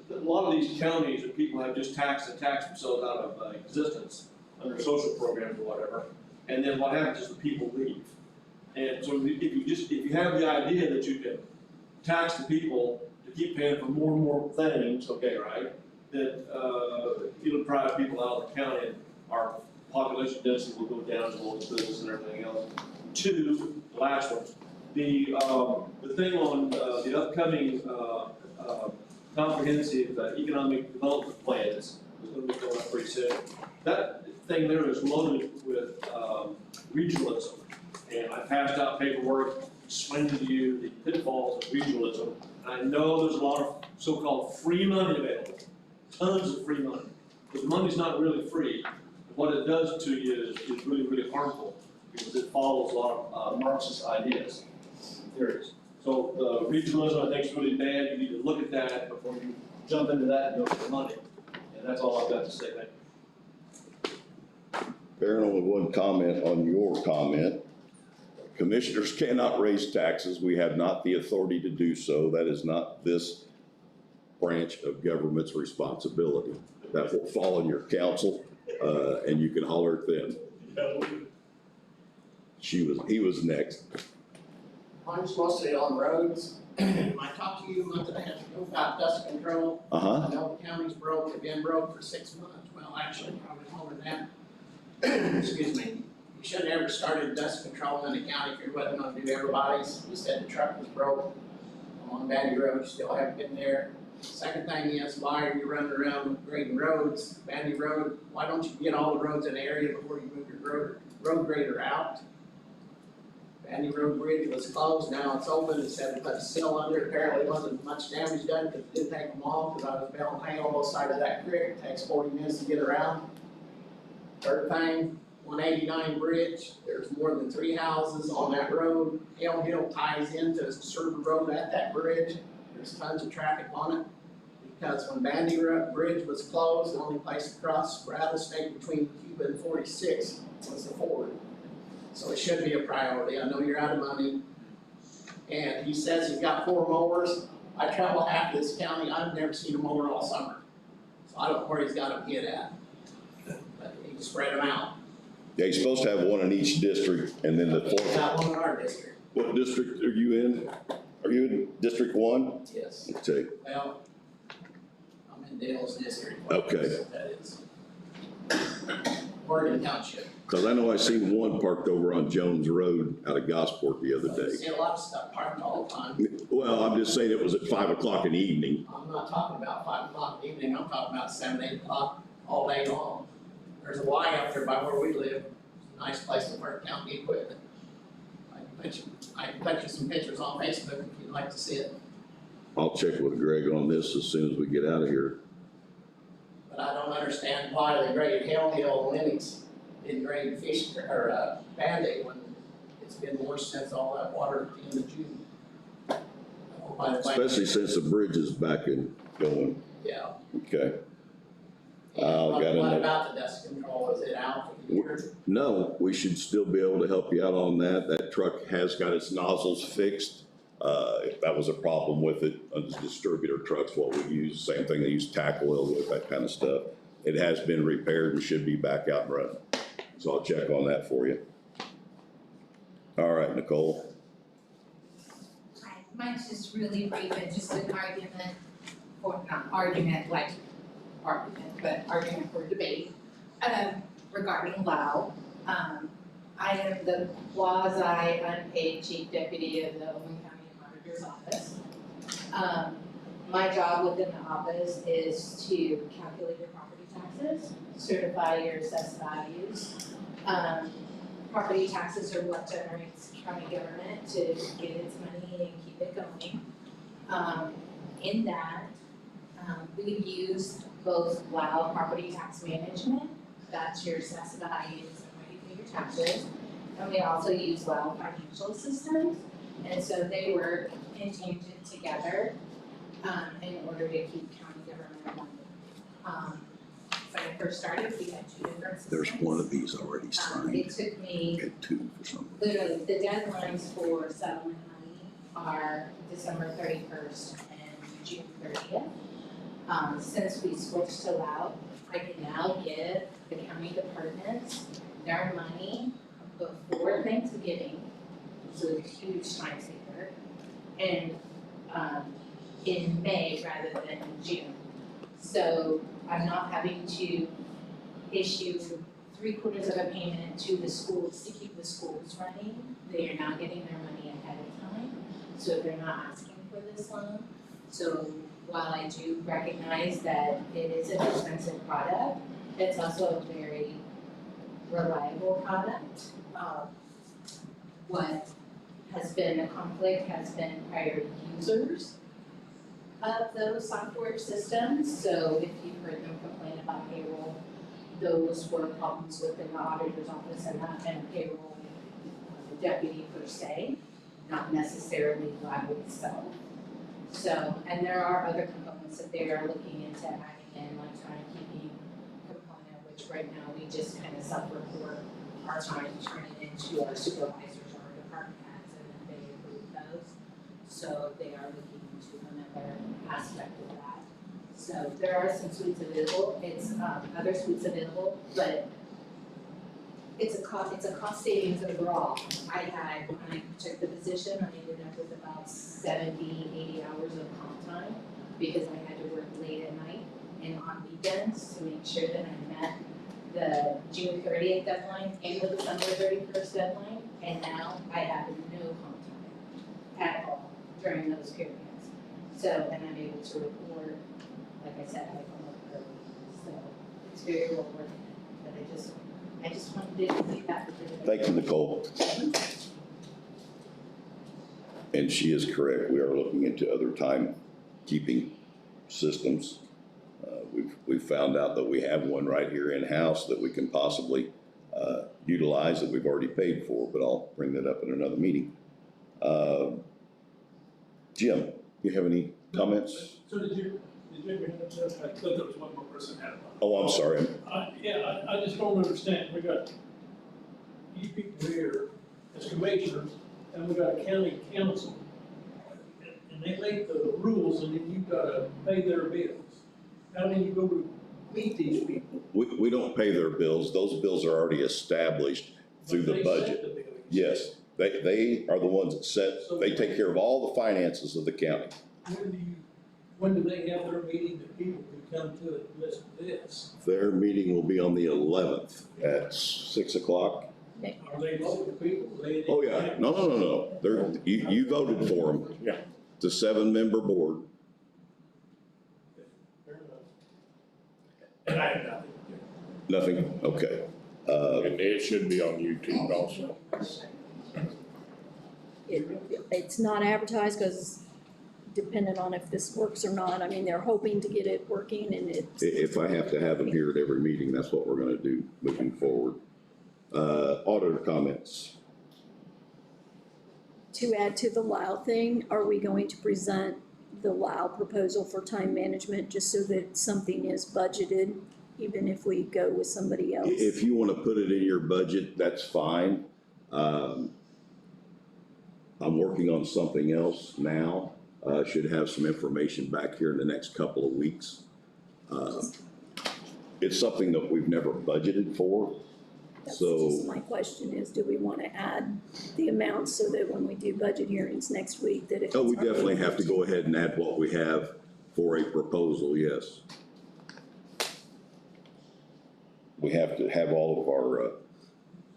a lot of these counties or people have just taxed themselves out of existence under social programs or whatever. And then what happens is the people leave. And so if you have the idea that you can tax the people to keep paying for more and more things, okay, right? That it'll drive people out of the county and our population density will go down as well as business and everything else. 2, last one, the thing on the upcoming comprehensive economic development plans is going to be going up pretty soon. That thing there is loaded with regionalism. And I passed out paperwork explaining to you the pitfalls of regionalism. And I know there's a lot of so-called free money available, tons of free money. But money's not really free. What it does to you is really, really harmful because it follows a lot of Marxist ideas and theories. So regionalism, I think, is really bad. You need to look at that before you jump into that and go for the money. And that's all I've got to say. Thank you. Baron, only one comment on your comment. Commissioners cannot raise taxes. We have not the authority to do so. That is not this branch of government's responsibility. That will fall on your council, and you can holler at them. He was next. I'm mostly on roads. I talked to you a month and a half ago about dust control. I know the county's broke, they've been broke for 6 months. Well, actually, probably longer than that. Excuse me. You should have ever started dust control in the county if you wasn't gonna do everybody's. You said the truck was broke on Bandy Road, you still haven't been there. Second thing is, why are you running around grading roads, Bandy Road? Why don't you get all the roads in the area before you move your road grader out? Bandy Road Bridge was closed, now it's open, it said to put a sill under, apparently wasn't much damage done, because it didn't take them long, because I was bailing hay on both sides of that creek, it takes 40 minutes to get around. Third thing, 189 bridge, there's more than 3 houses on that road. Hale Hill ties into a certain road at that bridge, there's tons of traffic on it. Because when Bandy Bridge was closed, the only place to cross Rattlesnake between Cuba and 46 was the ford. So it should be a priority, I know you're out of money. And he says he's got 4 mowers. I travel half this county, I've never seen a mower all summer. So I don't know where he's got them hid at. But he can spread them out. Yeah, you're supposed to have one in each district, and then the He's fourth. got one in our district, What district are you in? Are you in District 1? yes. Okay, Well, I'm in Dale's district. Okay. That is. Oregon Township. because I know I seen one parked over on Jones Road out of Gosport the other I day. see a lot of stuff parked all the time. Well, I'm just saying it was at 5 o'clock in the evening. I'm not talking about 5 o'clock in the evening, I'm talking about 7, 8 o'clock all day long. There's a Y up there by where we live, nice place to park county equipment. I can put you some pictures on Facebook if you'd like to see it, I'll check with Greg on this as soon as we get out of here. but I don't understand why they graded Hale Hill and Lennox didn't grade Fish, or Band-Aid when it's been worse since all that water at the end of June. I don't know why they- Especially since the bridge is back and going. Yeah. Okay. And Got it. what about the dust control, is it out for the year? No, we should still be able to help you out on that. That truck has got its nozzles fixed. If that was a problem with it, a distributor truck's what we use, same thing they use tackle oil with, that kind of stuff. It has been repaired and should be back out and running. So I'll check on that for you. All right, Nicole. Hi, mine's just really brief and just an argument, or not argument, like argument, but argument for debate, regarding Lau. I am the quasi unpaid chief deputy of the Owen County Auditor's Office. My job within the office is to calculate your property taxes, certify your assessed values. Property taxes are what generates county government to get its money and keep it going. In that, we use both WOW property tax management, that's your assessed values and what you pay your taxes. And we also use WOW financial systems, and so they work in tangent together in order to keep county government running. When I first started, we had 2 different systems. There's one of these already signed. It took me Get 2 for some. literally, the deadlines for settlement money are December 31st and June 30th. Since we switched to LOUD, I can now give the county departments their money before Thanksgiving, so it's a huge time saver, and in May rather than in June. So I'm not having to issue 3/4 of a payment to the schools to keep the schools running. They are now getting their money ahead of time, so they're not asking for this loan. So while I do recognize that it is an expensive product, it's also a very reliable product. What has been a conflict has been prior users of those software systems. So if you've heard them complain about payroll, those were problems within the auditor's office and not in payroll deputy per se, not necessarily LIBOR itself. So, and there are other components that they are looking into adding in, like timekeeping component, which right now we just kind of self-report our time, turn it into our supervisors or our department heads, and then they approve those. So they are looking into another aspect of that. So there are some suites available, it's other suites available, but it's a cost savings overall. I had, when I took the position, I ended up with about 70, 80 hours of comp time because I had to work late at night and on weekends to make sure that I met the June 30th deadline and the December 31st deadline, and now I have no comp time at all during those periods. So, and I'm able to report, like I said, I come up early, so it's very well worth it, but I just wanted to leave that with you. Thank you, Nicole. And she is correct, we are looking into other timekeeping systems. We've found out that we have one right here in-house that we can possibly utilize that we've already paid for, but I'll bring that up in another meeting. Jim, you have any comments? So did you ever have, I thought there was one more person had one. Oh, I'm sorry. I just don't understand, we got you people here as commissioners, and we got a county council. And they make the rules, and then you've gotta pay their bills. How do you go to meet these people? We don't pay their bills. Those bills are already established through the They budget. set the bill. Yes, they are the ones that set, they take care of all the finances of the county. When do they have their meeting that people can come to and listen to this? Their meeting will be on the 11th at 6 o'clock. Are they local people? Oh, yeah. No. You voted for them. Yeah. It's a 7-member board. Fair enough. And I have nothing. Nothing? Okay. And it should be on YouTube also. It's not advertised because dependent on if this works or not. I mean, they're hoping to get it working and it's. If I have to have them here at every meeting, that's what we're gonna do moving forward. Auditor comments. To add to the LAO thing, are we going to present the LAO proposal for time management just so that something is budgeted, even if we go with somebody else? If you wanna put it in your budget, that's fine. I'm working on something else now. Should have some information back here in the next couple of weeks. It's something that we've never budgeted for. That's So, just my question is, do we want to add the amounts so that when we do budget hearings next week, that it's. we definitely have to go ahead and add what we have for a proposal, yes. We have to have all of our,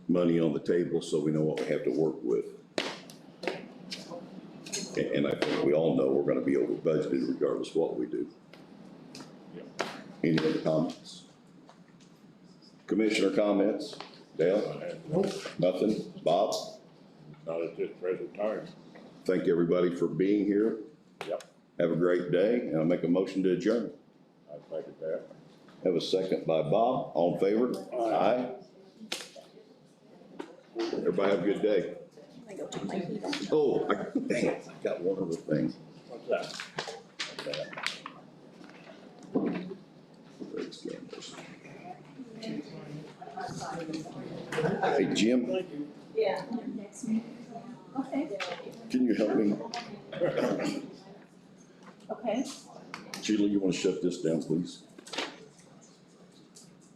money on the table so we know what we have to work with. And I think we all know we're gonna be over budgeted regardless of what we do. Any other comments? Commissioner comments? Dale? Nope. Nothing? Bob? Not at this present time. Thank everybody for being here. Yep. Have a great day, and I'll make a motion to adjourn. I think of that. Have a second by Bob. All in favor? Aye. Everybody have a good day. I go turn my heat on. Oh, dang it, I got one other thing. What's that? Great scanners. Hey, Jim, Yeah. Okay. can you help me? Okay. Sheila, you wanna shut this down, please?